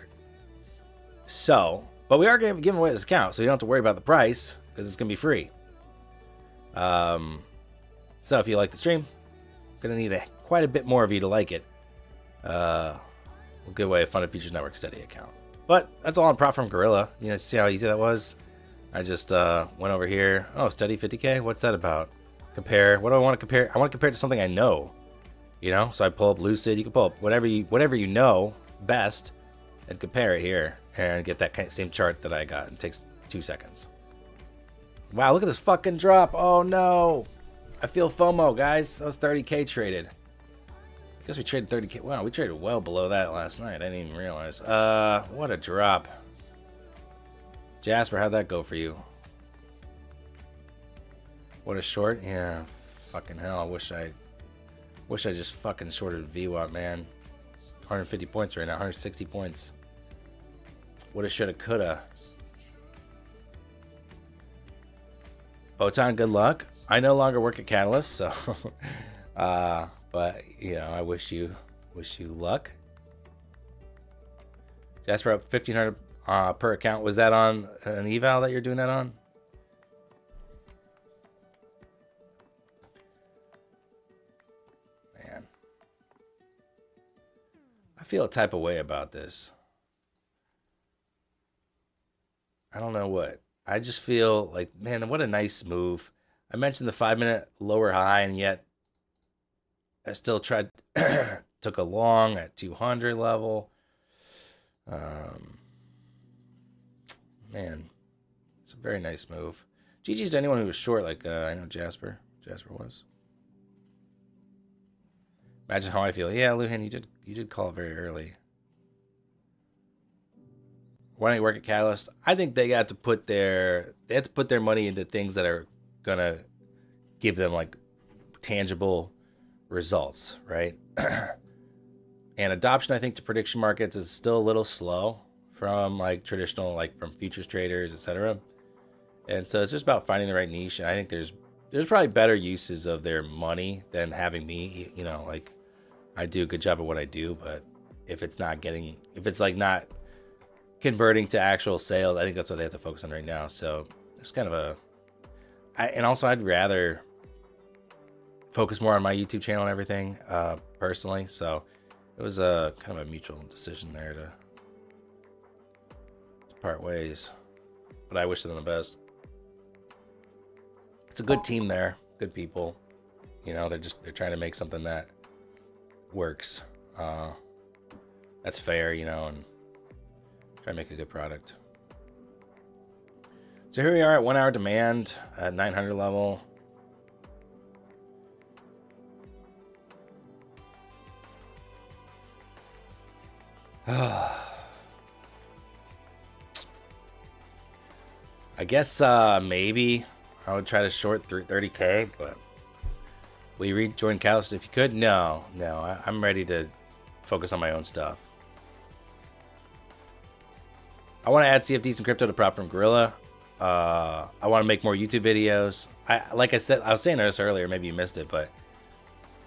So, but we are going to be giving away this account, so you don't have to worry about the price because it's going to be free. So if you like the stream, going to need quite a bit more of you to like it. We'll give away a Funded Features Network Steady account. But that's all on Prop from Gorilla. You know, see how easy that was? I just went over here. Oh, Steady 50K? What's that about? Compare. What do I want to compare? I want to compare it to something I know. You know, so I pull up Lucid. You can pull up whatever you know best and compare it here and get that same chart that I got. It takes 2 seconds. Wow, look at this fucking drop. Oh no. I feel FOMO, guys. That was 30K traded. I guess we traded 30K. Wow, we traded well below that last night. I didn't even realize. What a drop. Jasper, how'd that go for you? What a short. Yeah, fucking hell. I wish I just fucking shorted VWAP, man. 150 points right now, 160 points. Woulda, shoulda, coulda. Botan, good luck. I no longer work at Catalyst, so but you know, I wish you luck. Jasper up 1,500 per account. Was that on an eval that you're doing that on? Man, I feel a type of way about this. I don't know what. I just feel like, man, what a nice move. I mentioned the 5-minute lower high, and yet I still tried, took a long at 200 level. Man, it's a very nice move. GG's to anyone who was short, like I know Jasper was. Imagine how I feel. Yeah, Luhan, you did call it very early. Why don't you work at Catalyst? I think they have to put their money into things that are gonna give them like tangible results, right? And adoption, I think, to prediction markets is still a little slow from like traditional, like from futures traders, etc. And so it's just about finding the right niche. And I think there's probably better uses of their money than having me, you know, like I do a good job at what I do, but if it's not not converting to actual sales, I think that's what they have to focus on right now. So it's kind of and also I'd rather focus more on my YouTube channel and everything, personally. So it was a kind of a mutual decision there to part ways, but I wish them the best. It's a good team there, good people. You know, they're trying to make something that works, that's fair, you know, and try to make a good product. So here we are at 1 hour demand at 900 level. I guess maybe I would try to short 30K, but will you rejoin Catalyst if you could? No, I'm ready to focus on my own stuff. I want to add CFDs and crypto to prop from Gorilla. I want to make more YouTube videos. Like I said, I was saying this earlier, maybe you missed it, but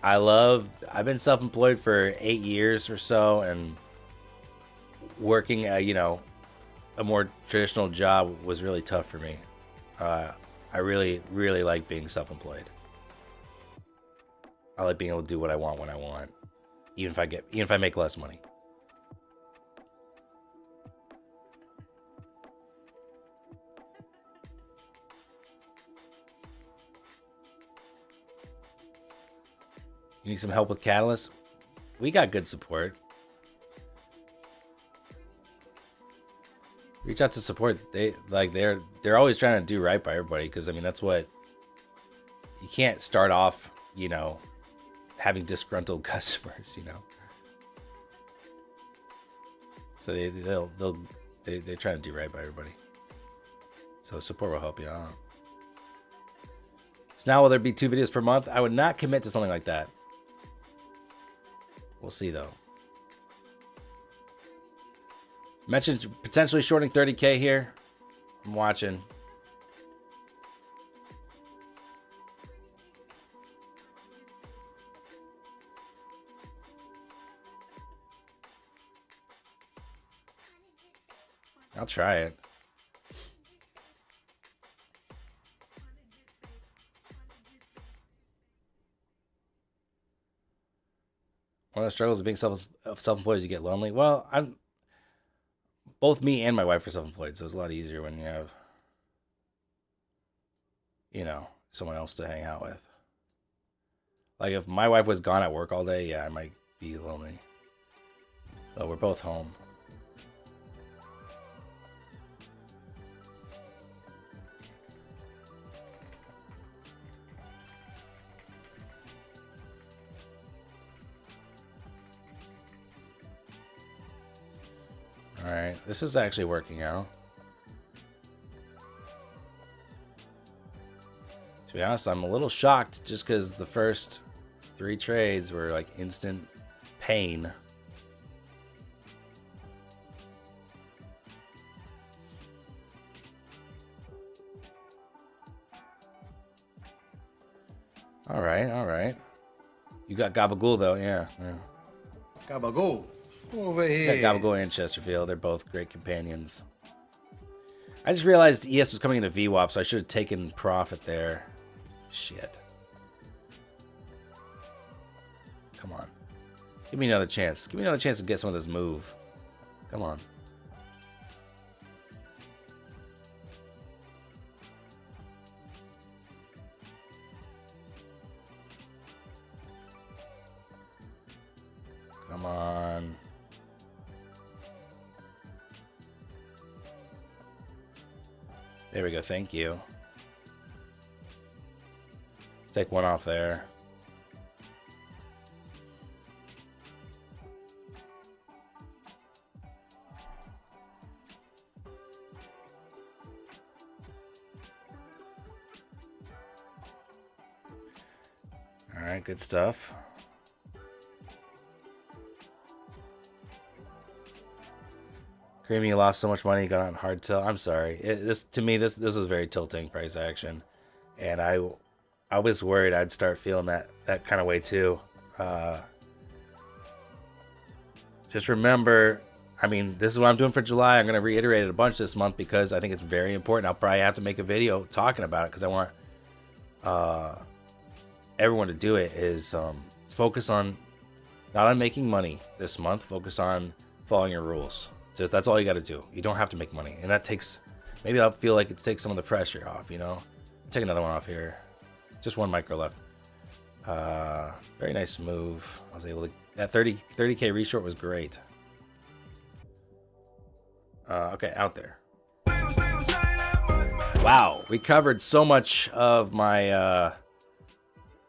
I've been self-employed for 8 years or so, and working you know, a more traditional job was really tough for me. I really like being self-employed. I like being able to do what I want when I want, even if I make less money. You need some help with Catalyst? We got good support. Reach out to support. They're always trying to do right by everybody, because I mean that's what you can't start off, you know, having disgruntled customers, you know. So they're trying to do right by everybody. So support will help you out. So now will there be 2 videos per month? I would not commit to something like that. We'll see though. Mentioned potentially shorting 30K here. I'm watching. I'll try it. One of the struggles of being self-employed is you get lonely. Well, both me and my wife are self-employed, so it's a lot easier when you have, you know, someone else to hang out with. Like if my wife was gone at work all day, yeah, I might be lonely. But we're both home. All right, this is actually working out. To be honest, I'm a little shocked just because the first 3 trades were like instant pain. All right. You got Gabagool though, yeah. Gabagool. Over here. You got Gabagool and Chesterfield. They're both great companions. I just realized ES was coming into VWAP, so I should have taken profit there. Shit. Come on. Give me another chance. Give me another chance to get some of this move. Come on. Come on. There we go. Thank you. Take one off there. All right, good stuff. Creamy, you lost so much money, got on hard tilt. I'm sorry. This was very tilting price action, and I was worried I'd start feeling that kind of way too. Just remember, I mean, this is what I'm doing for July. I'm going to reiterate it a bunch this month because I think it's very important. I'll probably have to make a video talking about it because I want everyone to do it. Is focus on not on making money this month. Focus on following your rules. Just that's all you got to do. You don't have to make money, and that takes. Maybe I'll feel like it takes some of the pressure off. You know, take another one off here. Just one micro left. Very nice move. I was able to. That 30k reshort was great. Okay, out there. Wow, we covered so much of my.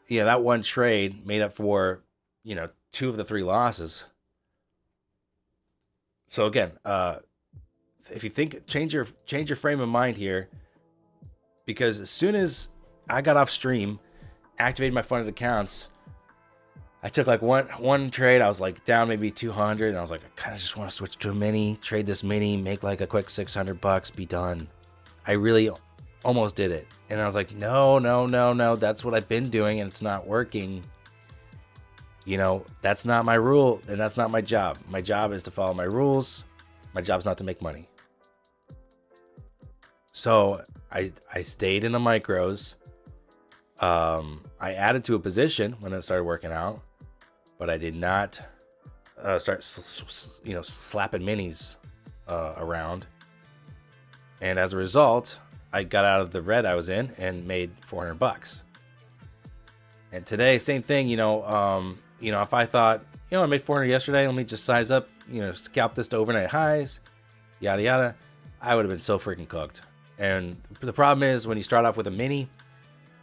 Yeah, that one trade made up for, 2 of the 3 losses. So again, if you think change your frame of mind here, because as soon as I got off stream, activated my funded accounts, I took like one trade. I was like down maybe 200, and I was like, I kind of just want to switch to a mini, trade this mini, make like a quick $600, be done. I really almost did it, and I was like, no, that's what I've been doing, and it's not working. That's not my rule, and that's not my job. My job is to follow my rules. My job's not to make money. So I stayed in the micros. I added to a position when it started working out, but I did not start, slapping minis around. And as a result, I got out of the red I was in and made $400. And today, same thing. If I thought, I made 400 yesterday, let me just size up, scalp this to overnight highs, yada yada, I would have been so freaking cooked. And the problem is when you start off with a mini,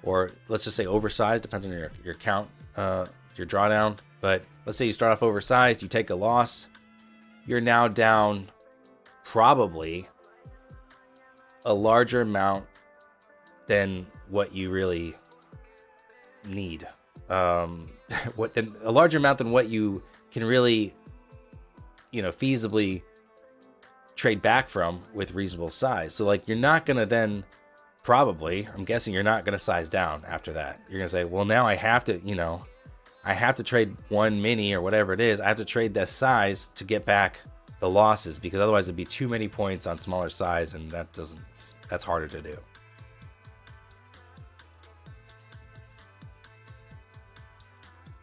or let's just say oversized, depends on your count, your drawdown. But let's say you start off oversized, you take a loss, you're now down probably a larger amount than what you really need. A larger amount than what you can really, feasibly trade back from with reasonable size. So like you're not gonna then probably, I'm guessing you're not gonna size down after that. You're gonna say, well, now I have to, I have to trade one mini or whatever it is. I have to trade this size to get back the losses, because otherwise it'd be too many points on smaller size, and that's harder to do.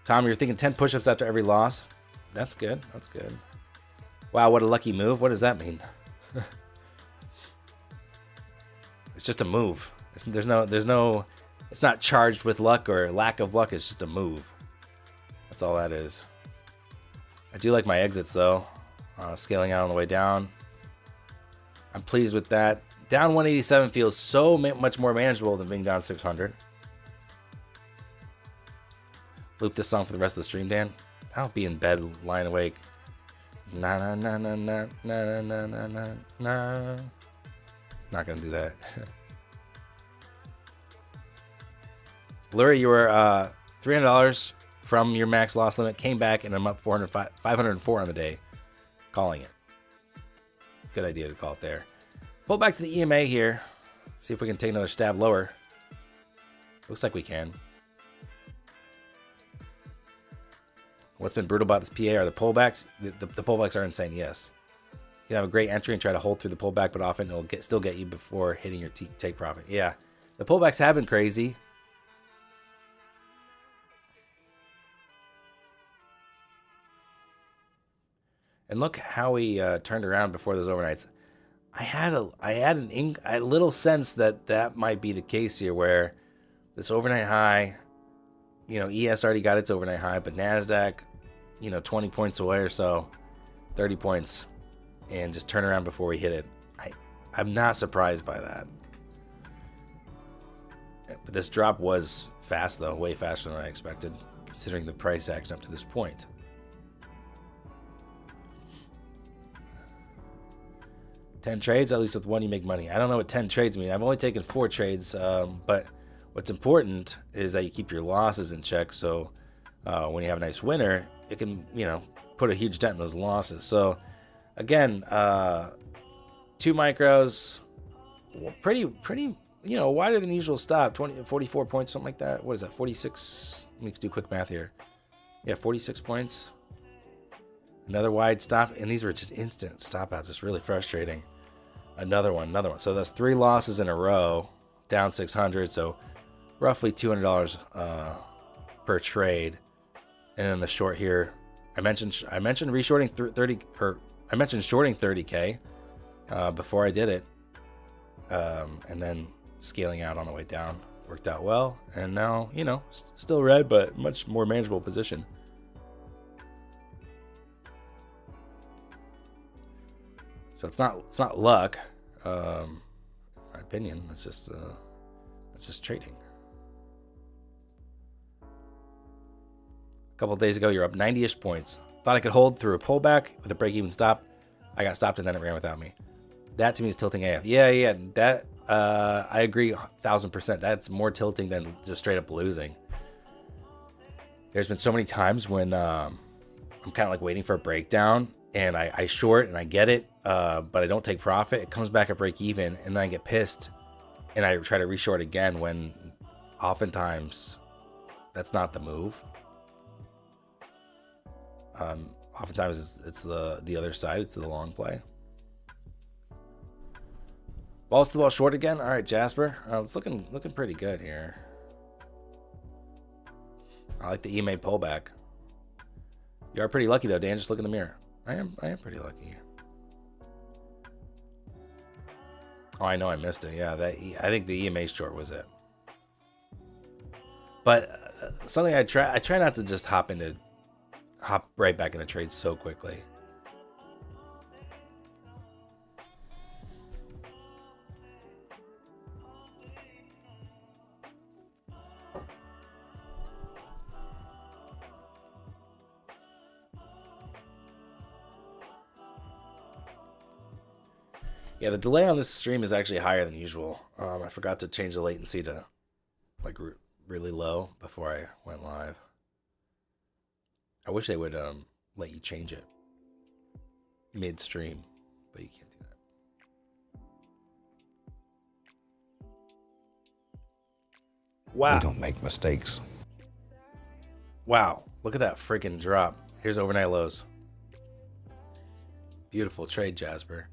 Tom, you're thinking 10 push-ups after every loss. That's good. That's good. Wow, what a lucky move. What does that mean? It's just a move. It's not charged with luck or lack of luck. It's just a move. That's all that is. I do like my exits though. Scaling out on the way down. I'm pleased with that. Down 187 feels so much more manageable than being down 600. Loop this song for the rest of the stream, Dan. I'll be in bed, lying awake. Na na na na na na na na na na. Not gonna do that. Lurie, you were $300 from your max loss limit. Came back, and I'm up 504 on the day. Calling it. Good idea to call it there. Pull back to the EMA here. See if we can take another stab lower. Looks like we can. What's been brutal about this PA are the pullbacks. The pullbacks are insane, yes. You can have a great entry and try to hold through the pullback, but often it'll still get you before hitting your take profit. Yeah, the pullbacks have been crazy. And look how he turned around before those overnights. I had a little sense that might be the case here, where this overnight high, ES already got its overnight high, but NASDAQ, 20 points away or so, 30 points, and just turn around before we hit it. I'm not surprised by that. But this drop was fast, though, way faster than I expected, considering the price action up to this point. $10 trades, at least with one you make money. I don't know what 10 trades mean. I've only taken 4 trades, but What's important is that you keep your losses in check, so when you have a nice winner, it can, you know, put a huge dent in those losses. So again, 2 micros, pretty, you know, wider than usual stop, 44 points, something like that. What is that, 46? Let me do quick math here. Yeah, 46 points. Another wide stop, and these were just instant stop outs. It's really frustrating. Another one. So that's 3 losses in a row, down 600, so roughly $200 per trade. And then the short here, I mentioned reshorting 30, or I mentioned shorting 30K before I did it, and then scaling out on the way down worked out well. And now, you know, still red, but much more manageable position. So it's not luck, in my opinion. It's just trading. A couple of days ago, you're up 90-ish points. Thought I could hold through a pullback with a break-even stop. I got stopped and then it ran without me. That to me is tilting AF. Yeah. That I agree 1,000%. That's more tilting than just straight up losing. There's been so many times when I'm kind of like waiting for a breakdown, and I short and I get it, but I don't take profit. It comes back at break even, and then I get pissed and I try to reshort again, when oftentimes that's not the move. Oftentimes it's the other side. It's the long play. Balls to the ball short again. All right, Jasper. It's looking pretty good here. I like the EMA pullback. You are pretty lucky though, Dan. Just look in the mirror. I am pretty lucky. Oh, I know I missed it. Yeah, I think the EMA short was it. But something I try not to just hop right back into trades so quickly. Yeah, the delay on this stream is actually higher than usual. I forgot to change the latency to like really low before I went live. I wish they would let you change it mid-stream, but you can't do that. Wow. We don't make mistakes. Wow, look at that freaking drop. Here's overnight lows. Beautiful trade, Jasper.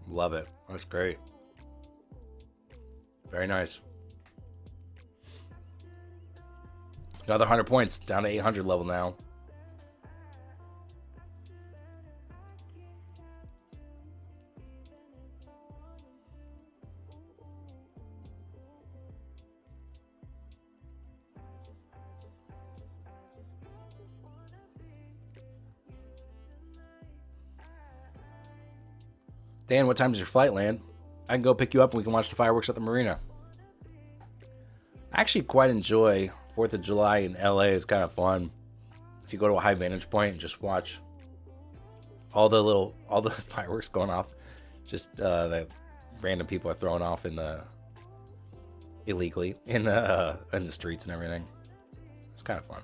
Love it. That's great. Very nice. Another 100 points, down to 800 level now. Dan, what time does your flight land? I can go pick you up and we can watch the fireworks at the marina. I actually quite enjoy 4th of July in LA. It's kind of fun. If you go to a high vantage point and just watch all the fireworks going off, just that random people are throwing off illegally in the streets and everything. It's kind of fun.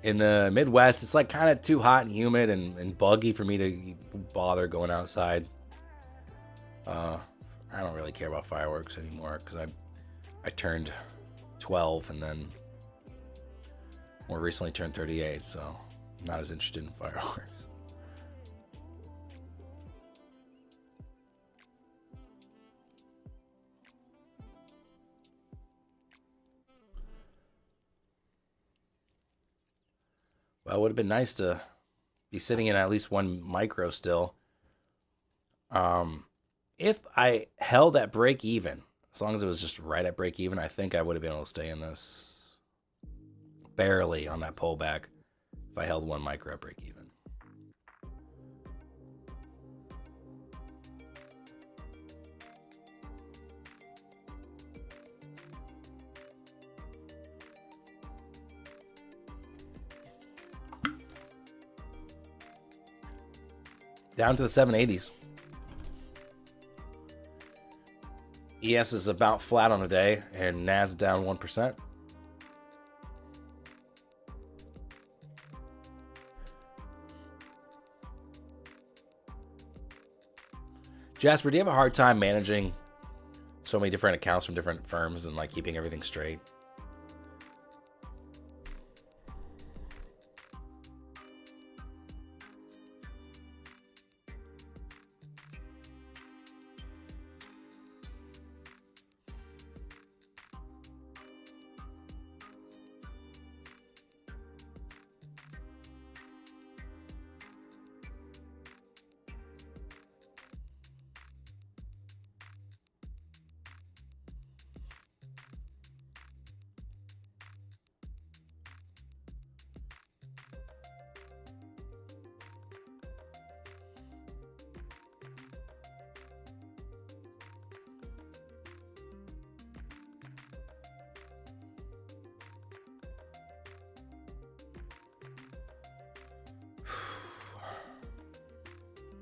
In the Midwest, it's like kind of too hot and humid and buggy for me to bother going outside. I don't really care about fireworks anymore because I turned 12 and then more recently turned 38, so I'm not as interested in fireworks. Well, it would have been nice to be sitting in at least one micro still. If I held at break even, as long as it was just right at break even, I think I would have been able to stay in this barely on that pullback if I held one micro at break even. down to the 780s. ES is about flat on the day, and NAS down 1%. Jasper, do you have a hard time managing so many different accounts from different firms and like keeping everything straight?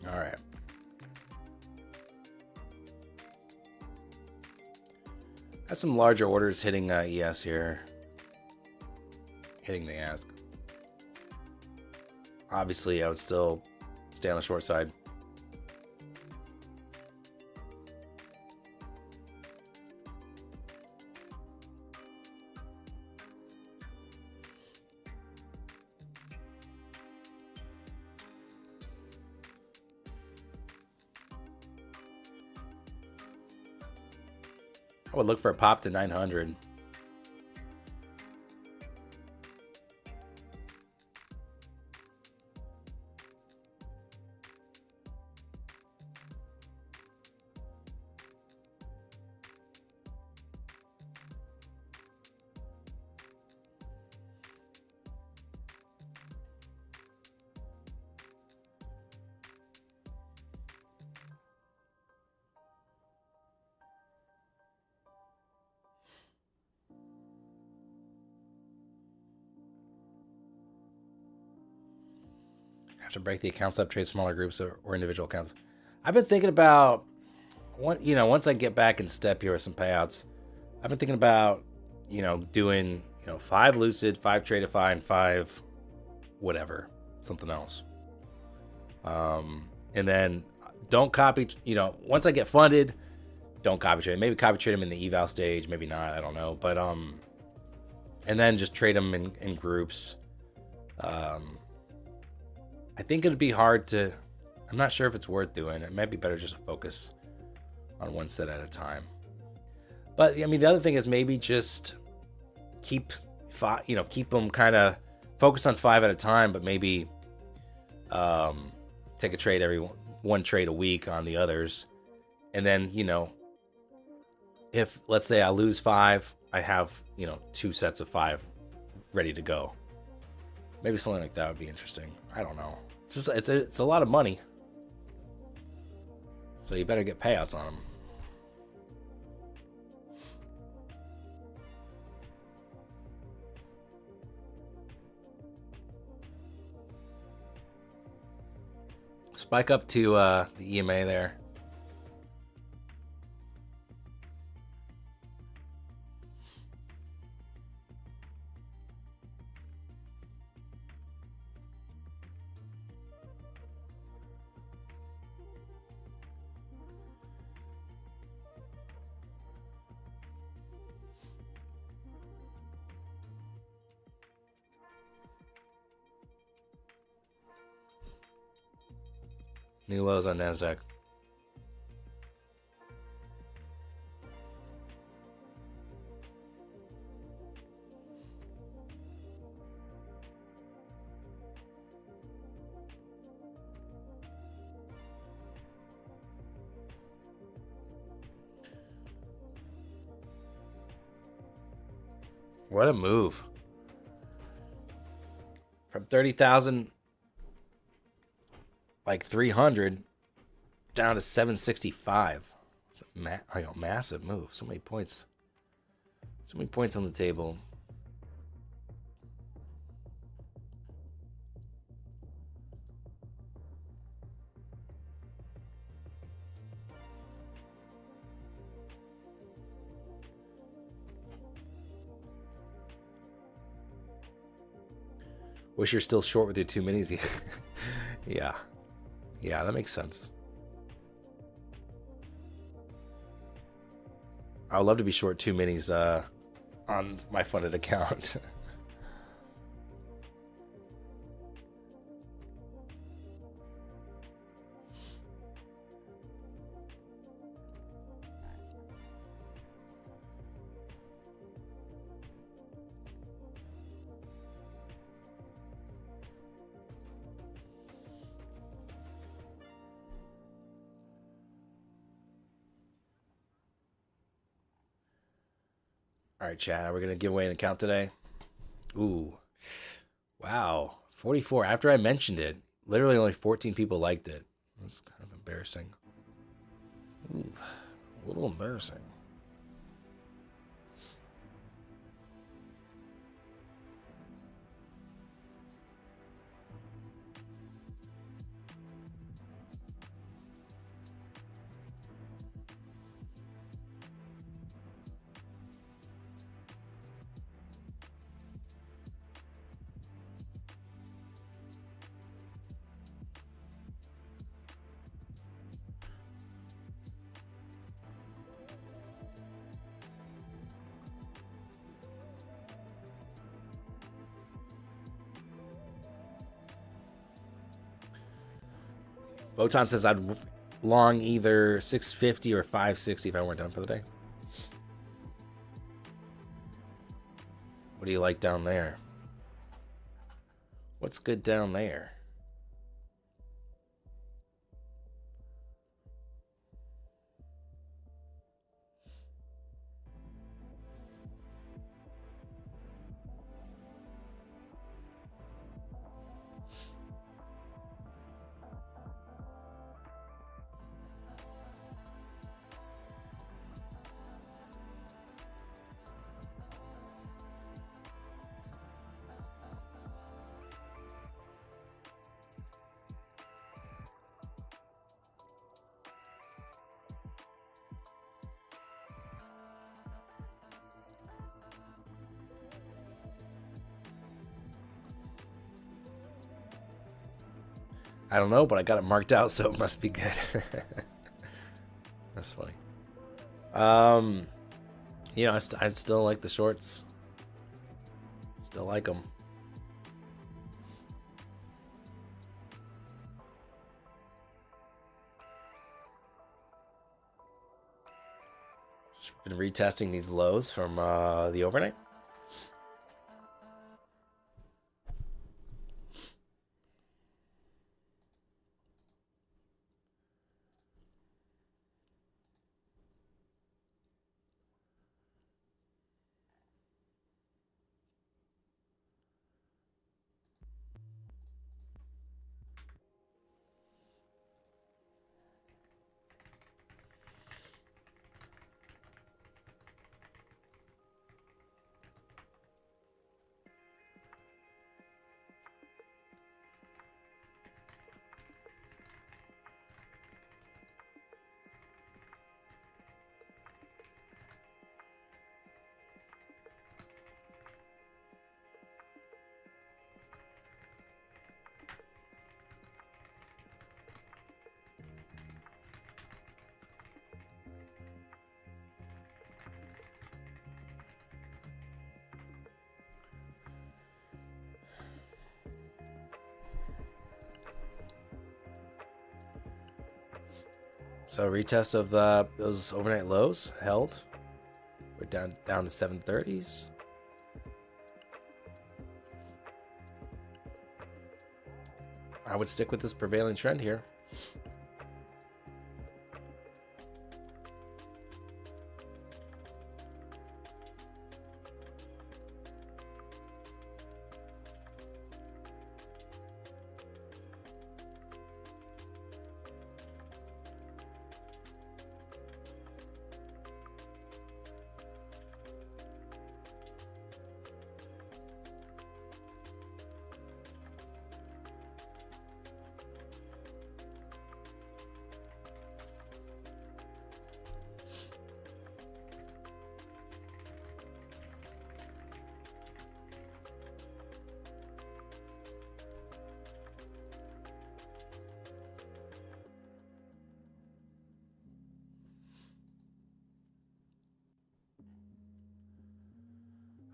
All right. Have some larger orders hitting ES here. Hitting the ask. Obviously, I would still stay on the short side. I would look for a pop to 900. Have to break the accounts up, trade smaller groups or individual accounts. I've been thinking about once I get back in step here with some payouts, I've been thinking about, doing, 5 Lucid, 5 Tradeify, and 5 whatever, something else. And then don't copy, once I get funded, don't copy trade. Maybe copy trade them in the eval stage, maybe not, I don't know. But and then just trade them in groups. I think it'd be hard to, I'm not sure if it's worth doing. It might be better just to focus on one set at a time. But I mean, the other thing is maybe just keep them kind of focus on 5 at a time, but maybe take a trade one trade a week on the others. And then, if let's say I lose 5, I have, 2 sets of 5 ready to go. Maybe something like that would be interesting. I don't know. It's a lot of money. So you better get payouts on them. Spike up to the EMA there. New lows on NASDAQ. What a move. From 30,000 like 300 down to 765. It's a massive move. So many points. So many points on the table. Wish you're still short with your 2 minis. Yeah. Yeah, that makes sense. I would love to be short 2 minis on my funded account. All right, chat. Are we going to give away an account today? Ooh. Wow. 44. After I mentioned it, literally only 14 people liked it. That's kind of embarrassing. Ooh, a little embarrassing. Botan says I'd long either 650 or 560 if I weren't done for the day. What do you like down there? What's good down there? I don't know, but I got it marked out, so it must be good. That's funny. You know, I'd still like the shorts. Still like them. Just been retesting these lows from the overnight. So retest of those overnight lows held. We're down to 730s. I would stick with this prevailing trend here.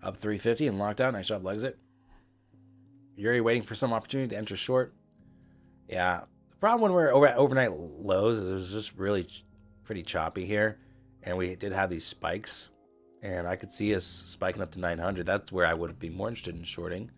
Up 350 and locked out. Nice job, Legs It. Yuri waiting for some opportunity to enter short. Yeah. The problem when we're over at overnight lows is it was just really pretty choppy here. And we did have these spikes. And I could see us spiking up to 900. That's where I would be more interested in shorting.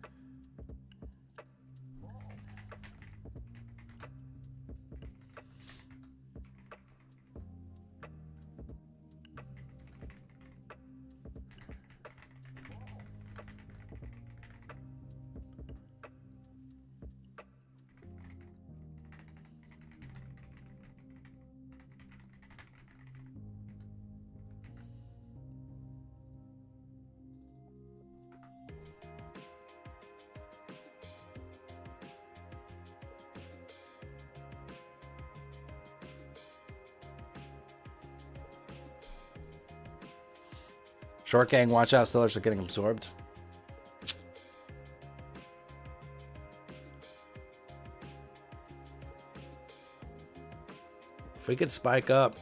Short gang, watch out. Sellers are getting absorbed. If we could spike up,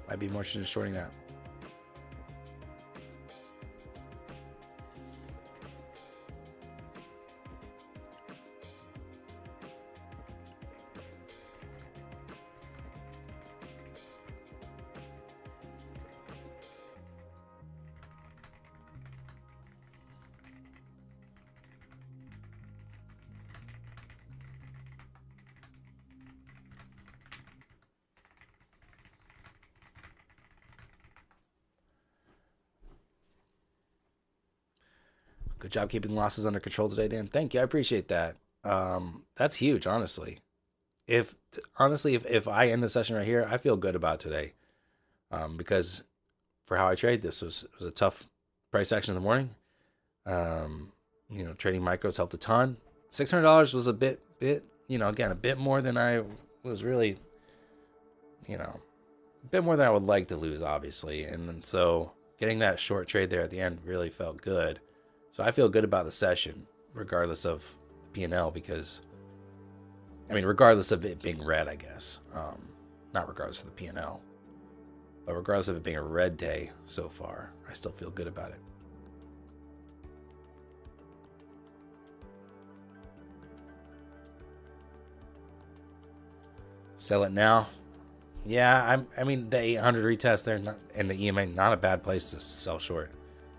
I'd be more interested in shorting that. Good job keeping losses under control today, Dan. Thank you. I appreciate that. That's huge, honestly. If I end the session right here, I feel good about today. Because for how I trade, this was a tough price action in the morning. Trading micros helped a ton. $600 was a bit, again, a bit more than I was really, a bit more than I would like to lose, obviously. And then so getting that short trade there at the end really felt good. So I feel good about the session, regardless of P&L, because, regardless of it being red, I guess. Not regardless of the P&L. But regardless of it being a red day so far, I still feel good about it. Sell it now. Yeah, the 800 retest there and the EMA, not a bad place to sell short.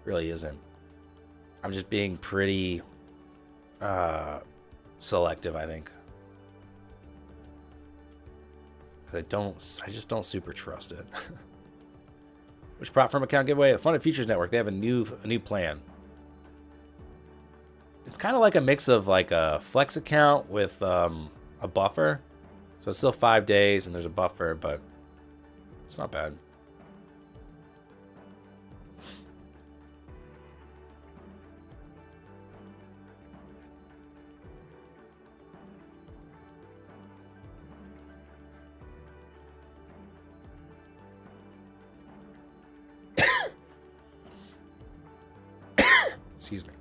Really isn't. I'm just being pretty selective, I think. I just don't super trust it. Which prop firm account giveaway? The Funded Futures Network. They have a new plan. It's kind of like a mix of like a flex account with a buffer. So it's still 5 days and there's a buffer, but it's not bad. Excuse me.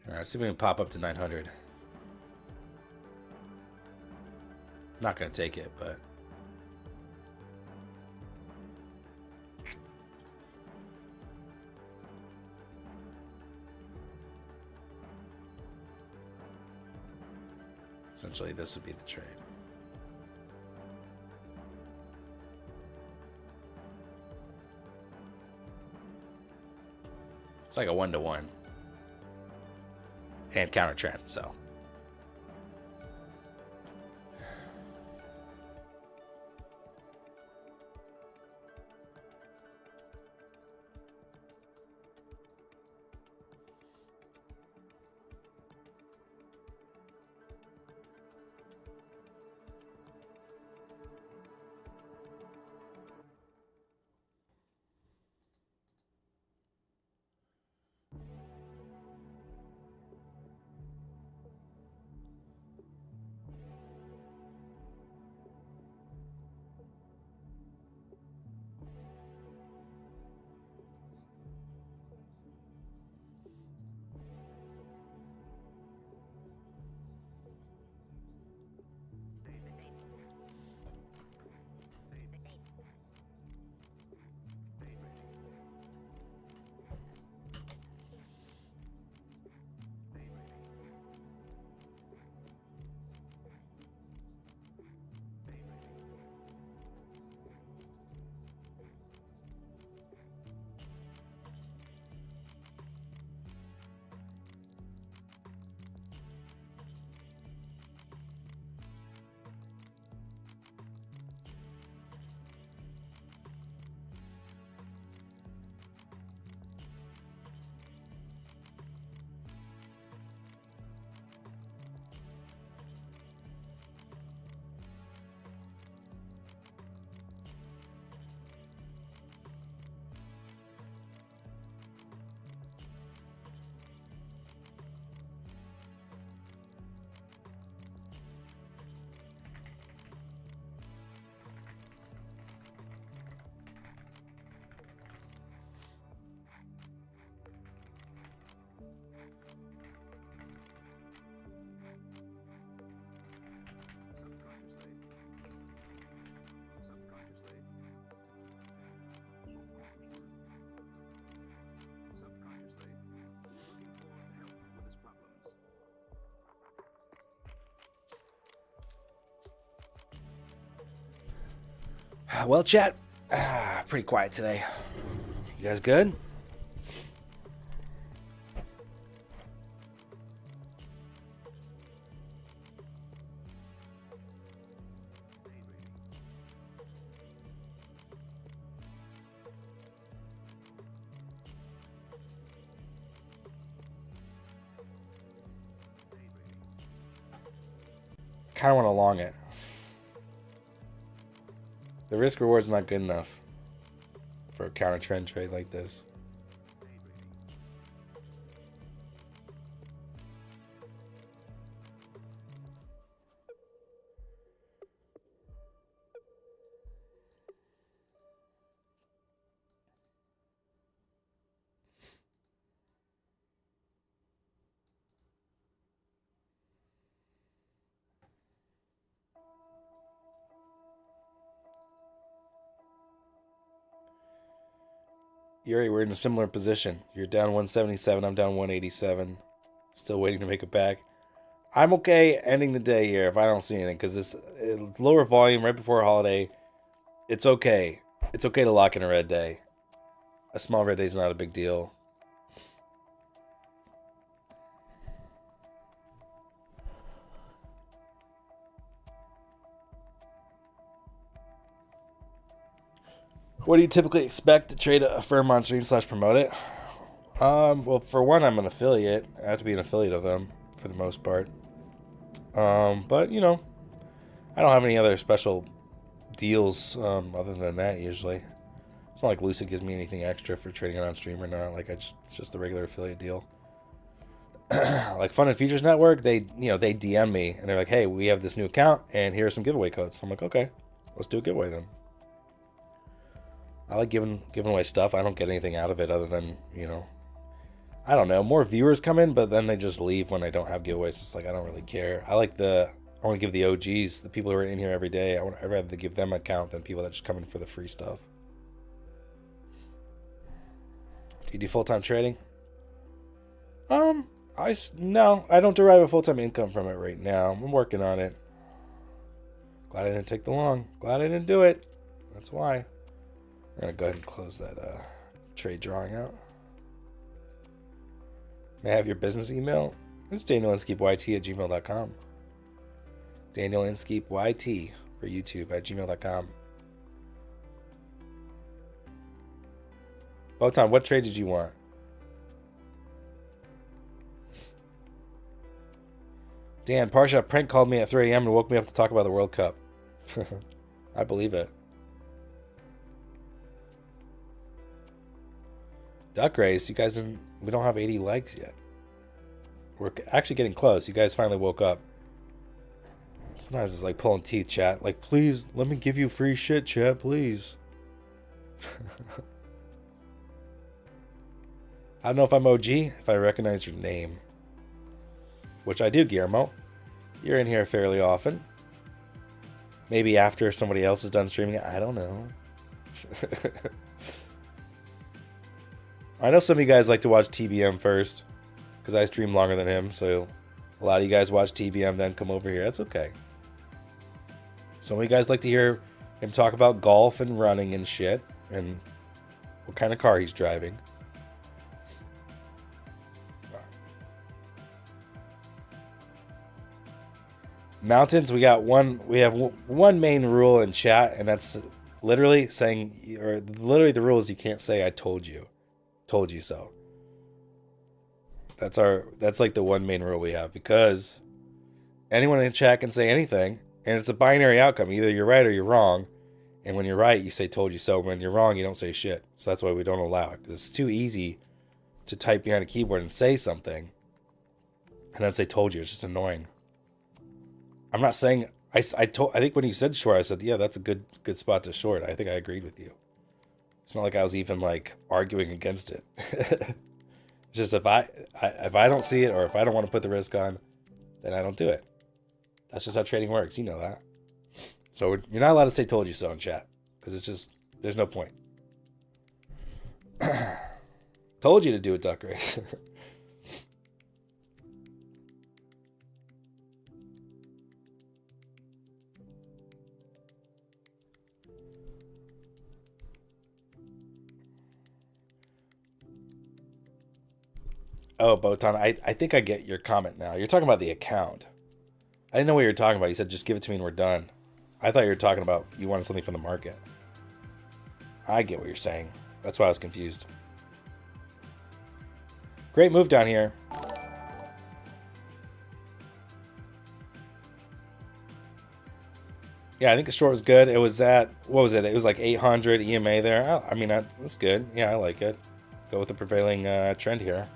All right, see if we can pop up to 900. Not going to take it, but... essentially, this would be the trade. It's like a 1-to-1. And counter trend, so. Well, chat, pretty quiet today. You guys good? Kind of want to long it. The risk reward's not good enough for a counter trend trade like this. Yuri, we're in a similar position. You're down 177, I'm down 187. Still waiting to make it back. I'm okay ending the day here if I don't see anything, because this lower volume right before a holiday, it's okay. It's okay to lock in a red day. A small red day is not a big deal. What do you typically expect to trade a firm on stream / promote it? Well, for one, I'm an affiliate. I have to be an affiliate of them for the most part. But, you know, I don't have any other special deals other than that usually. It's not like Lucid gives me anything extra for trading it on stream or not. Like, it's just the regular affiliate deal. Like Fun and Features Network, they DM me and they're like, hey, we have this new account and here are some giveaway codes. So I'm like, okay, let's do a giveaway then. I like giving away stuff. I don't get anything out of it other than, you know, I don't know. More viewers come in, but then they just leave when I don't have giveaways. It's like I don't really care. I want to give the OGs, the people who are in here every day. I'd rather give them an account than people that just come in for the free stuff. Do you do full-time trading? No, I don't derive a full-time income from it right now. I'm working on it. Glad I didn't take the long. Glad I didn't do it. That's why. I'm going to go ahead and close that trade drawing out. May I have your business email? It's DanielInskeepYT@gmail.com. DanielInskeepYT for YouTube @gmail.com. Botan, what trade did you want? Dan, Parsha prank called me at 3 a.m. and woke me up to talk about the World Cup. I believe it. Duck Race, you guys we don't have 80 likes yet. We're actually getting close. You guys finally woke up. Sometimes it's like pulling teeth, chat. Like, please, let me give you free shit, chat, please. I don't know if I'm OG, if I recognize your name. Which I do, Guillermo. You're in here fairly often. Maybe after somebody else is done streaming it. I don't know. I know some of you guys like to watch TBM first, because I stream longer than him, so a lot of you guys watch TBM, then come over here. That's okay. Some of you guys like to hear him talk about golf and running and shit, and what kind of car he's driving. Mountains, we have one main rule in chat, and that's literally saying, or literally the rule is you can't say I told you so. That's like the one main rule we have, because anyone in chat can say anything, and it's a binary outcome. Either you're right or you're wrong, and when you're right, you say told you so. When you're wrong, you don't say shit. So that's why we don't allow it, because it's too easy to type behind a keyboard and say something and then say told you. It's just annoying. I'm not saying I think when you said short, I said, yeah, that's a good spot to short. I think I agreed with you. It's not like I was even like arguing against it. It's just if I don't see it, or if I don't want to put the risk on, then I don't do it. That's just how trading works. You know that. So you're not allowed to say told you so in chat, because it's just, there's no point. Told you to do it, Duck Race. Oh, Botan, I think I get your comment now. You're talking about the account. I didn't know what you were talking about. You said just give it to me and we're done. I thought you were talking about you wanted something from the market. I get what you're saying. That's why I was confused. Great move down here. Yeah, I think the short was good. It was at, what was it? It was like 800 EMA there. I mean, that's good. Yeah, I like it. Go with the prevailing trend here.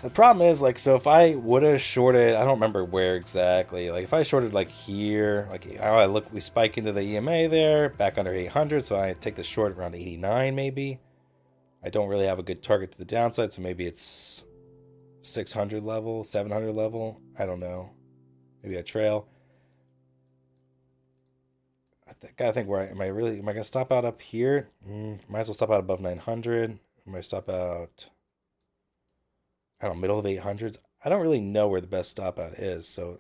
The problem is, like, so if I would have shorted, I don't remember where exactly. Like, if I shorted, like, here, like, how I look, we spike into the EMA there, back under 800, so I take the short around 89, maybe. I don't really have a good target to the downside, so maybe it's 600 level, 700 level. I don't know. Maybe a trail. Gotta think, where am I gonna stop out up here? Might as well stop out above 900. Am I stop out, I don't know, middle of 800s? I don't really know where the best stop out is, so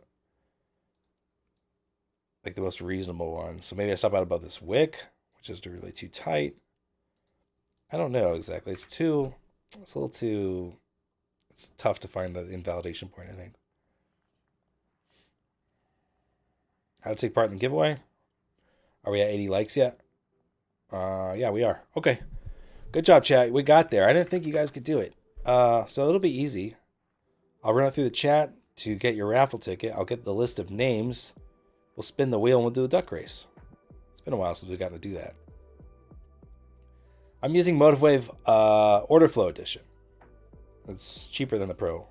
like the most reasonable one. So maybe I stop out above this wick, which is really too tight. I don't know exactly. It's a little too, it's tough to find the invalidation point, I think. How to take part in the giveaway? Are we at 80 likes yet? Yeah, we are. Okay. Good job, chat. We got there. I didn't think you guys could do it. So it'll be easy. I'll run it through the chat to get your raffle ticket. I'll get the list of names. We'll spin the wheel and we'll do a duck race. It's been a while since we got to do that. I'm using MotiveWave Order Flow Edition. It's cheaper than the Pro.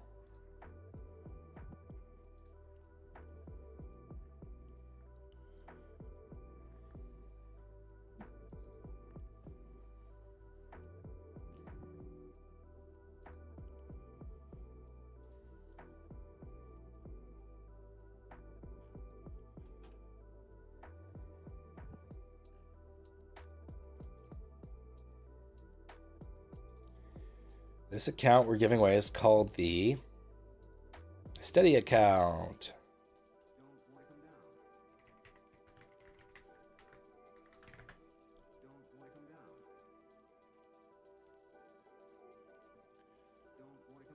This account we're giving away is called the Steady account.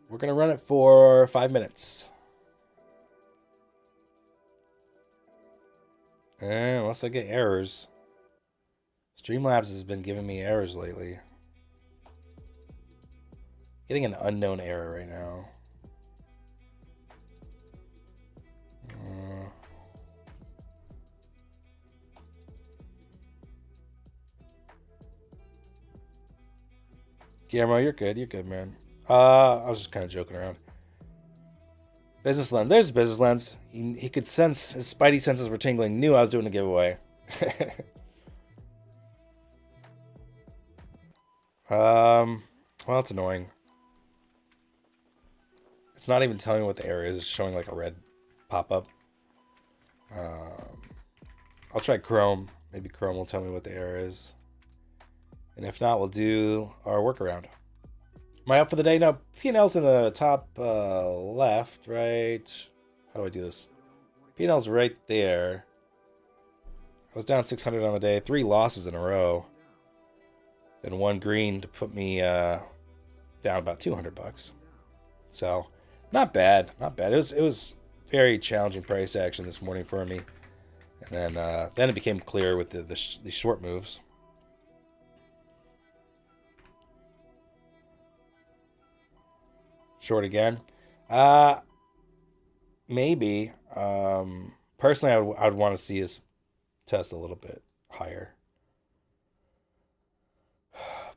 We're going to run it for 5 minutes. Unless I get errors. Streamlabs has been giving me errors lately. Getting an unknown error right now. Guillermo, you're good. You're good, man. I was just kind of joking around. Business Lens. There's Business Lens. He could sense, his spidey senses were tingling. Knew I was doing a giveaway. Well, it's annoying. It's not even telling me what the error is. It's showing like a red pop-up. I'll try Chrome. Maybe Chrome will tell me what the error is. And if not, we'll do our workaround. Am I up for the day? No, P&L's in the top left, right? How do I do this? P&L's right there. I was down 600 on the day. 3 losses in a row. Then 1 green to put me down about $200. So, not bad. Not bad. It was very challenging price action this morning for me. And then it became clear with the short moves. Short again. Maybe. Personally, I would want to see us test a little bit higher.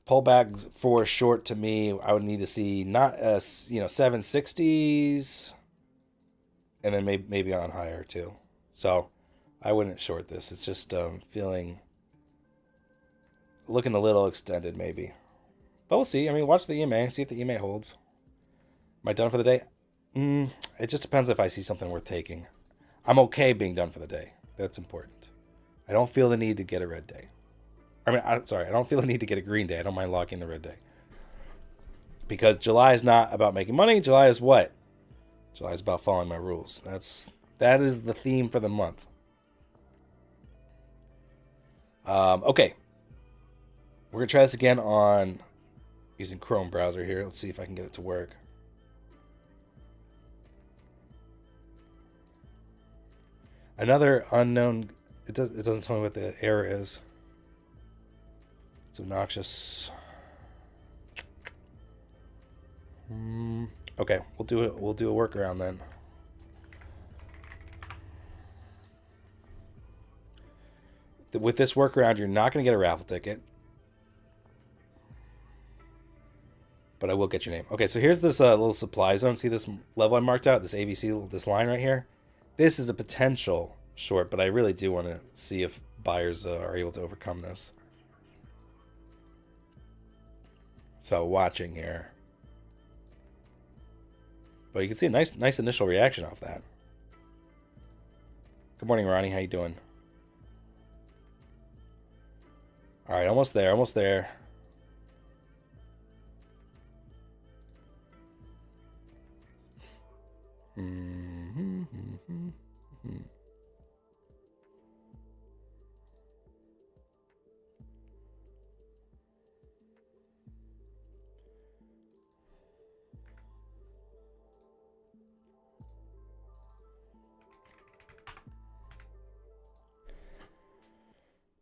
Pullback for short to me, I would need to see not 760s, and then maybe on higher too. So I wouldn't short this. It's just looking a little extended maybe. But we'll see. I mean, watch the EMA, see if the EMA holds. Am I done for the day? It just depends if I see something worth taking. I'm okay being done for the day. That's important. I don't feel the need to get a red day. I don't feel the need to get a green day. I don't mind locking the red day. Because July is not about making money. July is what? July is about following my rules. That is the theme for the month. Okay. We're going to try this again on using Chrome browser here. Let's see if I can get it to work. Another unknown. It doesn't tell me what the error is. It's obnoxious. Okay, we'll do it. We'll do a workaround then. With this workaround, you're not going to get a raffle ticket. But I will get your name. Okay, so here's this little supply zone. See this level I marked out? This ABC, this line right here? This is a potential short, but I really do want to see if buyers are able to overcome this. So watching here. But you can see a nice initial reaction off that. Good morning, Ronnie. How you doing? All right, almost there, almost there.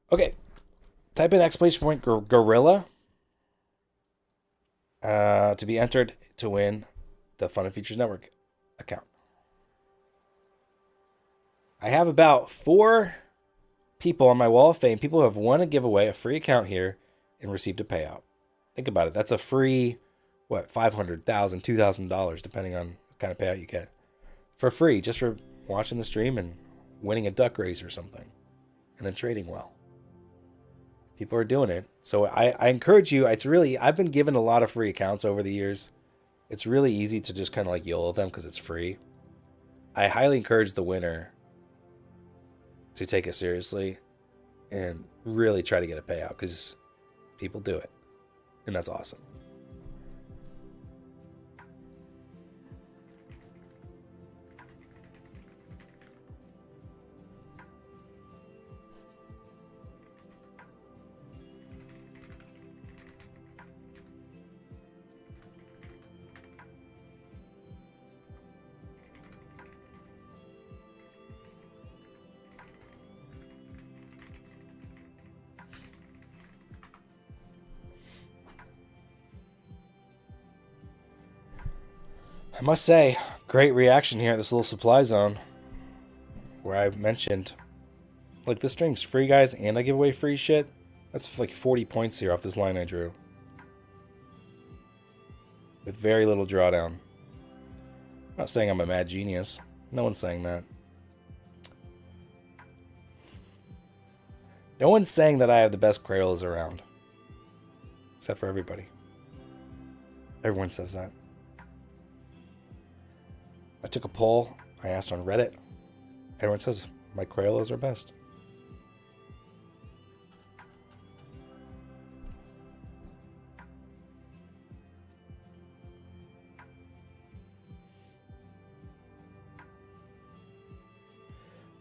Okay, type in exclamation point gorilla to be entered to win the Fun and Features Network account. I have about 4 people on my wall of fame, people who have won a giveaway, a free account here, and received a payout. Think about it. That's a free, what, $500, $2,000, depending on what kind of payout you get. For free, just for watching the stream and winning a duck race or something. And then trading well. People are doing it. So I encourage you. It's really, I've been given a lot of free accounts over the years. It's really easy to just kind of like YOLO them because it's free. I highly encourage the winner to take it seriously and really try to get a payout because people do it. And that's awesome. I must say, great reaction here at this little supply zone where I mentioned, like, this stream's free, guys, and I give away free shit. That's like 40 points here off this line I drew. With very little drawdown. I'm not saying I'm a mad genius. No one's saying that. No one's saying that I have the best Crayolas around. Except for everybody. Everyone says that. I took a poll. I asked on Reddit. Everyone says my Crayolas are best.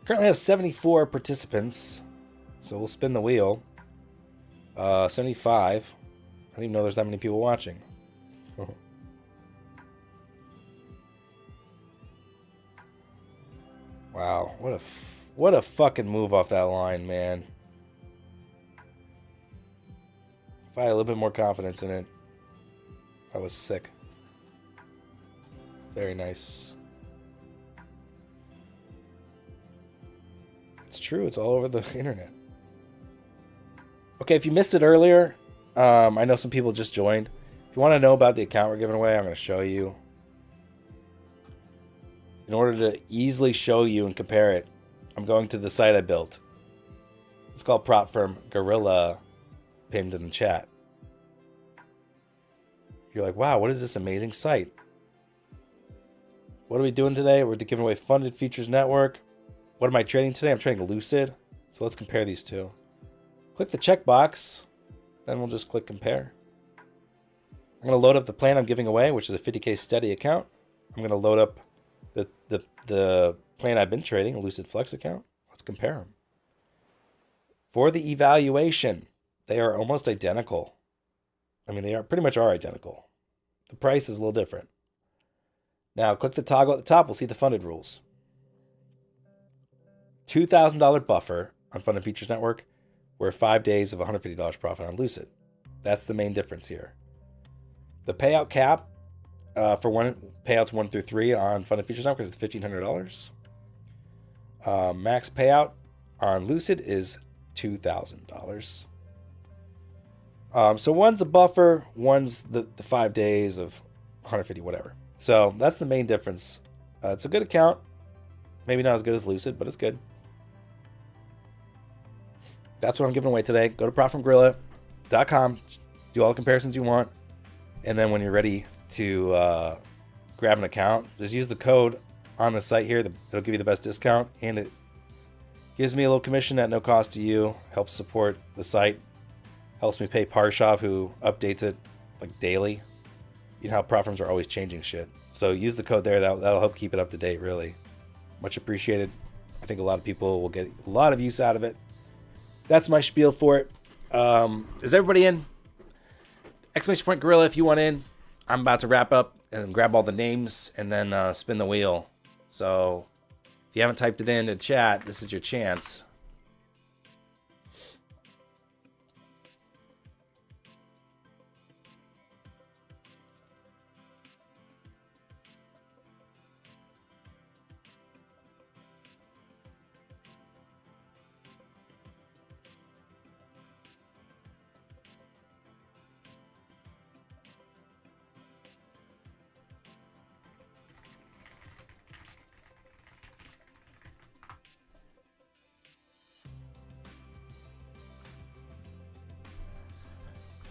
Currently have 74 participants. So we'll spin the wheel. 75. I didn't even know there's that many people watching. Wow, what a fucking move off that line, man. If I had a little bit more confidence in it, that was sick. Very nice. It's true, it's all over the internet. Okay, if you missed it earlier, I know some people just joined. If you want to know about the account we're giving away, I'm going to show you. In order to easily show you and compare it, I'm going to the site I built. It's called Prop Firm Gorilla, pinned in the chat. You're like, wow, what is this amazing site? What are we doing today? We're giving away Funded Features Network. What am I trading today? I'm trading Lucid. So let's compare these two. Click the checkbox. Then we'll just click compare. I'm going to load up the plan I'm giving away, which is a 50K steady account. I'm going to load up the plan I've been trading, a Lucid Flex account. Let's compare them. For the evaluation, they are almost identical. I mean, they are pretty much identical. The price is a little different. Now, click the toggle at the top. We'll see the funded rules. $2,000 buffer on Funded Features Network, where 5 days of $150 profit on Lucid. That's the main difference here. The payout cap for payouts 1 through 3 on Funded Features Network is $1,500. Max payout on Lucid is $2,000. So one's a buffer, one's the 5 days of 150, whatever. So that's the main difference. It's a good account. Maybe not as good as Lucid, but it's good. That's what I'm giving away today. Go to profitfromgorilla.com, do all the comparisons you want, and then when you're ready to grab an account, just use the code on the site here. It'll give you the best discount, and it gives me a little commission at no cost to you. Helps support the site. Helps me pay Parshav, who updates it like daily. You know how platforms are always changing shit. So use the code there. That'll help keep it up to date, really. Much appreciated. I think a lot of people will get a lot of use out of it. That's my spiel for it. Is everybody in? Exclamation point Gorilla if you want in. I'm about to wrap up and grab all the names and then spin the wheel. So if you haven't typed it in the chat, this is your chance.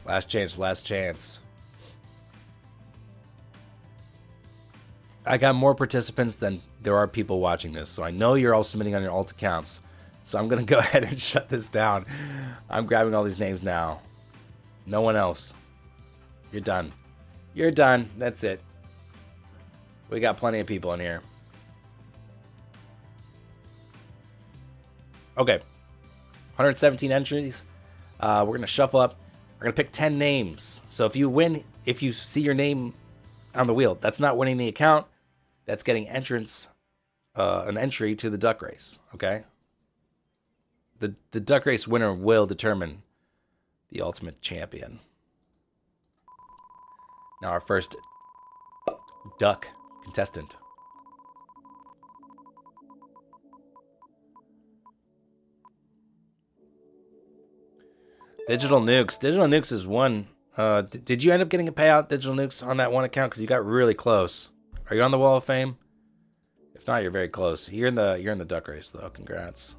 Last chance, last chance. I got more participants than there are people watching this, so I know you're all submitting on your alt accounts. So I'm going to go ahead and shut this down. I'm grabbing all these names now. No one else. You're done. You're done. That's it. We got plenty of people in here. Okay. 117 entries. We're going to shuffle up. We're going to pick 10 names. So if you win, if you see your name on the wheel, that's not winning the account. That's getting an entry to the duck race. Okay? The duck race winner will determine the ultimate champion. Now our first duck contestant. Digital Nukes. Digital Nukes is one. Did you end up getting a payout, Digital Nukes, on that one account? Because you got really close. Are you on the Wall of Fame? If not, you're very close. You're in the duck race though. Congrats.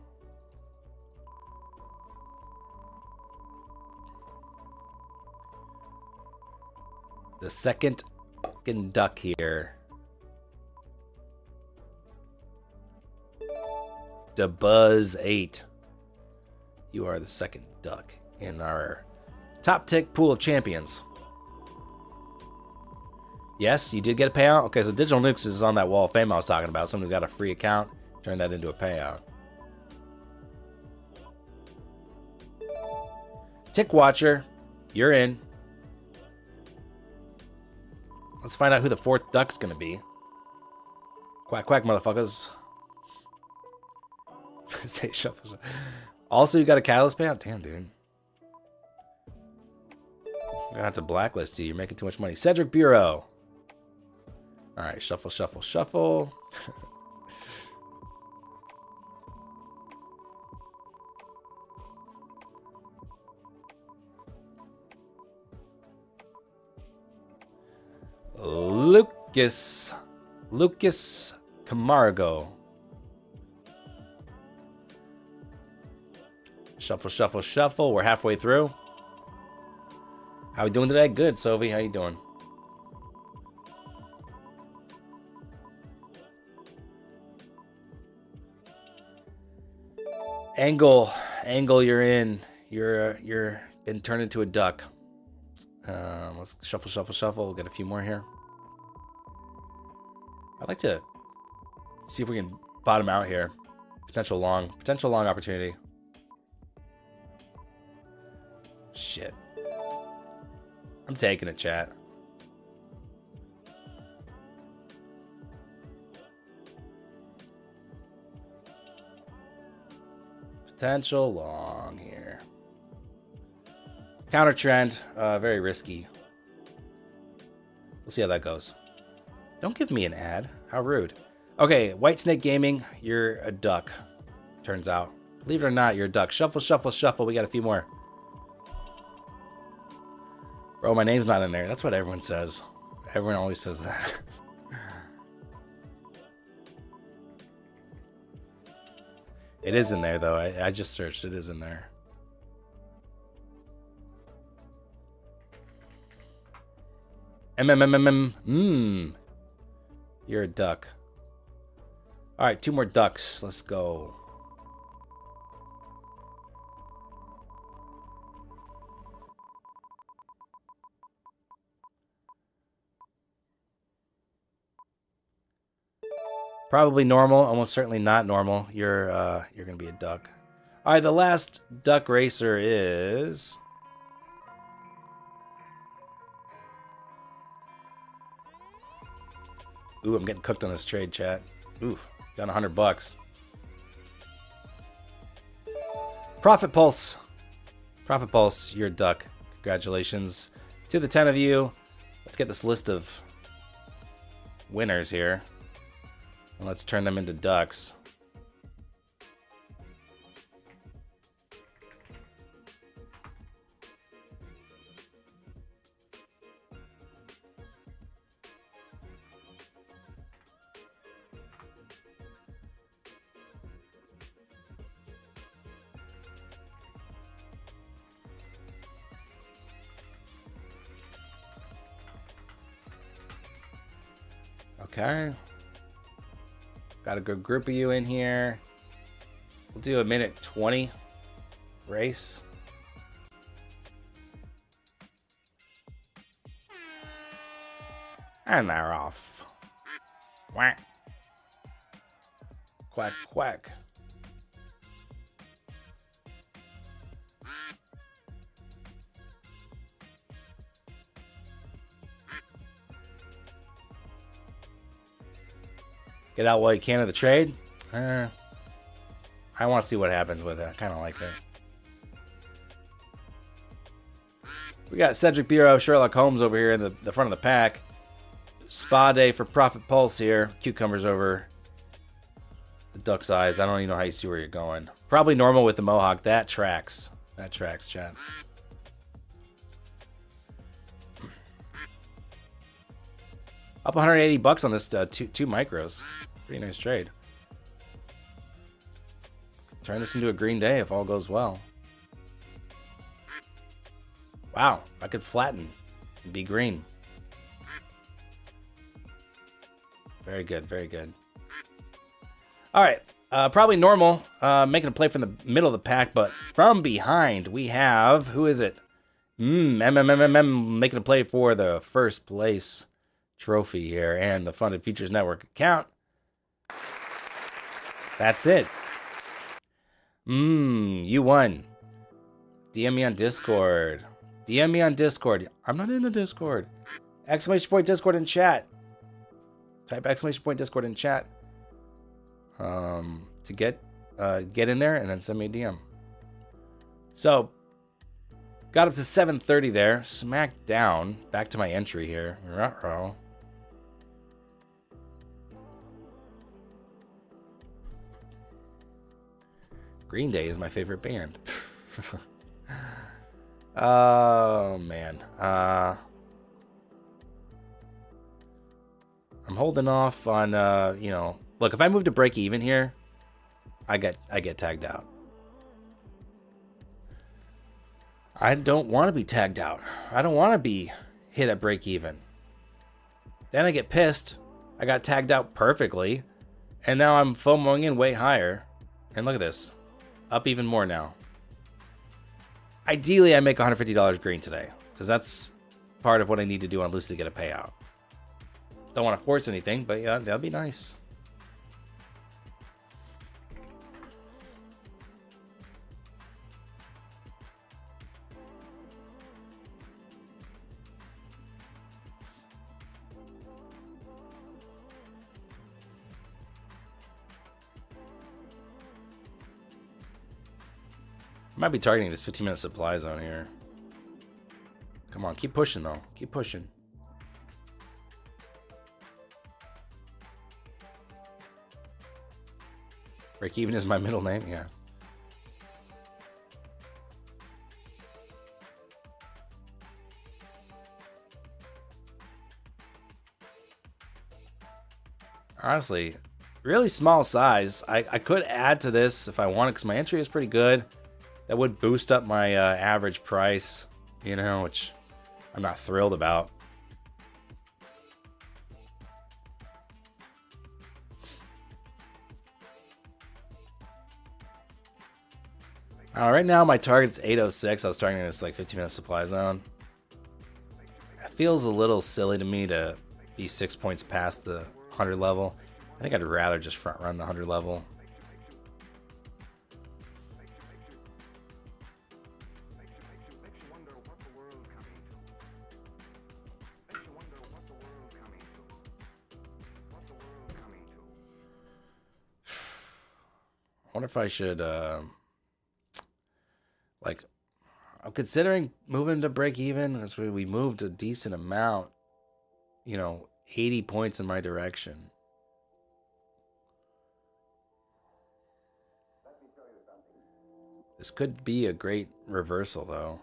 The second fucking duck here. DeBuzz8. You are the second duck in our top tick pool of champions. Yes, you did get a payout. Okay, so Digital Nukes is on that Wall of Fame I was talking about. Someone who got a free account, turned that into a payout. Tick Watcher, you're in. Let's find out who the fourth duck's gonna be. Quack, quack, motherfuckers. Say shuffle. Also, you got a Catalyst payout? Damn, dude. I'm gonna have to blacklist you. You're making too much money. Cedric Bureau. All right, shuffle, shuffle, shuffle. Lucas Camargo. Shuffle, shuffle, shuffle. We're halfway through. How we doing today? Good, Sophie. How you doing? Angle, you're in. You're been turned into a duck. Let's shuffle, shuffle, shuffle. We'll get a few more here. I'd like to see if we can bottom out here. Potential long opportunity. Shit. I'm taking it, chat. Potential long here. Counter trend, very risky. We'll see how that goes. Don't give me an ad. How rude. Okay, White Snake Gaming, you're a duck. Turns out. Believe it or not, you're a duck. Shuffle, shuffle, shuffle. We got a few more. Bro, my name's not in there. That's what everyone says. Everyone always says that. It is in there, though. I just searched. It is in there. You're a duck. All right, 2 more ducks. Let's go. Probably normal, almost certainly not normal. You're gonna be a duck. All right, the last duck racer is. Ooh, I'm getting cooked on this trade, chat. Ooh, down $100. Profit Pulse. Profit Pulse, you're a duck. Congratulations to the 10 of you. Let's get this list of winners here. And let's turn them into ducks. Okay. Got a good group of you in here. We'll do a minute 20 race. And they're off. Quack. Quack, quack. Get out while you can of the trade. I want to see what happens with it. I kind of like it. We got Cedric Bureau, Sherlock Holmes over here in the front of the pack. Spa day for Profit Pulse here. Cucumbers over the duck's eyes. I don't even know how you see where you're going. Probably normal with the mohawk. That tracks. That tracks, chat. Up $180 on this two micros. Pretty nice trade. Turn this into a green day if all goes well. Wow, I could flatten and be green. Very good, very good. All right, probably normal. Making a play from the middle of the pack, but from behind we have, who is it? Making a play for the first place trophy here and the Funded Features Network account. That's it. You won. DM me on Discord. DM me on Discord. I'm not in the Discord. Exclamation point Discord in chat. Type exclamation point Discord in chat. To get in there and then send me a DM. So got up to 730 there. Smack down. Back to my entry here. Ruh-roh. Green Day is my favorite band. Oh man. I'm holding off on look, if I move to break even here, I get tagged out. I don't want to be tagged out. I don't want to be hit at break even. Then I get pissed. I got tagged out perfectly. And now I'm FOMOing in way higher. And look at this. Up even more now. Ideally, I make $150 green today. Because that's part of what I need to do on Lucid to get a payout. Don't want to force anything, but yeah, that'd be nice. I might be targeting this 15-minute supply zone here. Come on, keep pushing though. Keep pushing. Break even is my middle name, yeah. Honestly, really small size. I could add to this if I wanted because my entry is pretty good. That would boost up my average price, you know, which I'm not thrilled about. Right now my target's 806. I was targeting this like 15-minute supply zone. It feels a little silly to me to be 6 points past the 100 level. I think I'd rather just front run the 100 level. I wonder if I should like, I'm considering moving to break even because we moved a decent amount, you know, 80 points in my direction. This could be a great reversal though.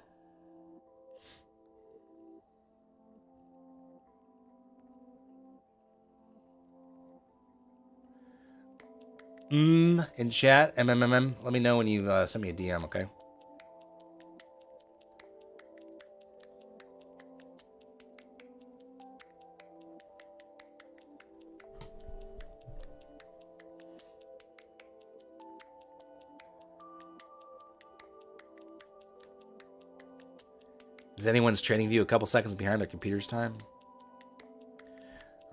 In chat, MMMM, let me know when you send me a DM, okay? Is anyone's trading view a couple seconds behind their computer's time?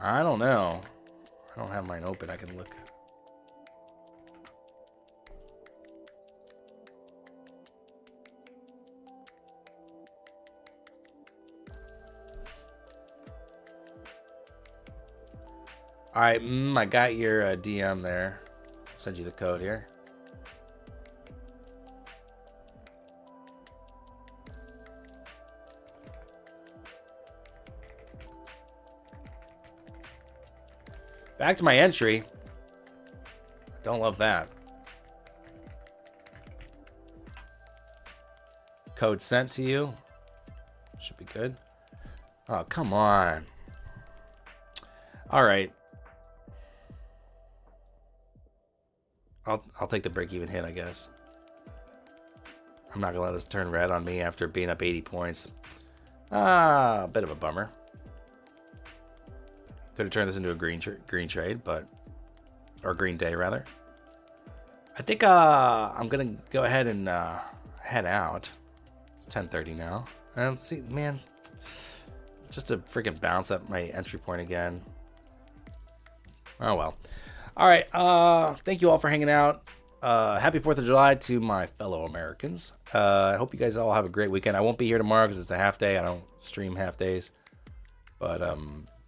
I don't know. I don't have mine open. I can look. All right, I got your DM there. I'll send you the code here. Back to my entry. Don't love that. Code sent to you. Should be good. Oh, come on. All right. I'll take the break-even hit, I guess. I'm not gonna let this turn red on me after being up 80 points. A bit of a bummer. Could have turned this into a green trade, but or green day rather. I think I'm gonna go ahead and head out. It's 10:30 now, and let's see, man, just a freaking bounce up my entry point again. Oh well. All right. Thank you all for hanging out. Happy 4th of July to my fellow Americans. I hope you guys all have a great weekend. I won't be here tomorrow because it's a half day. I don't stream half days. But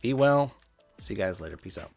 be well. See you guys later. Peace out.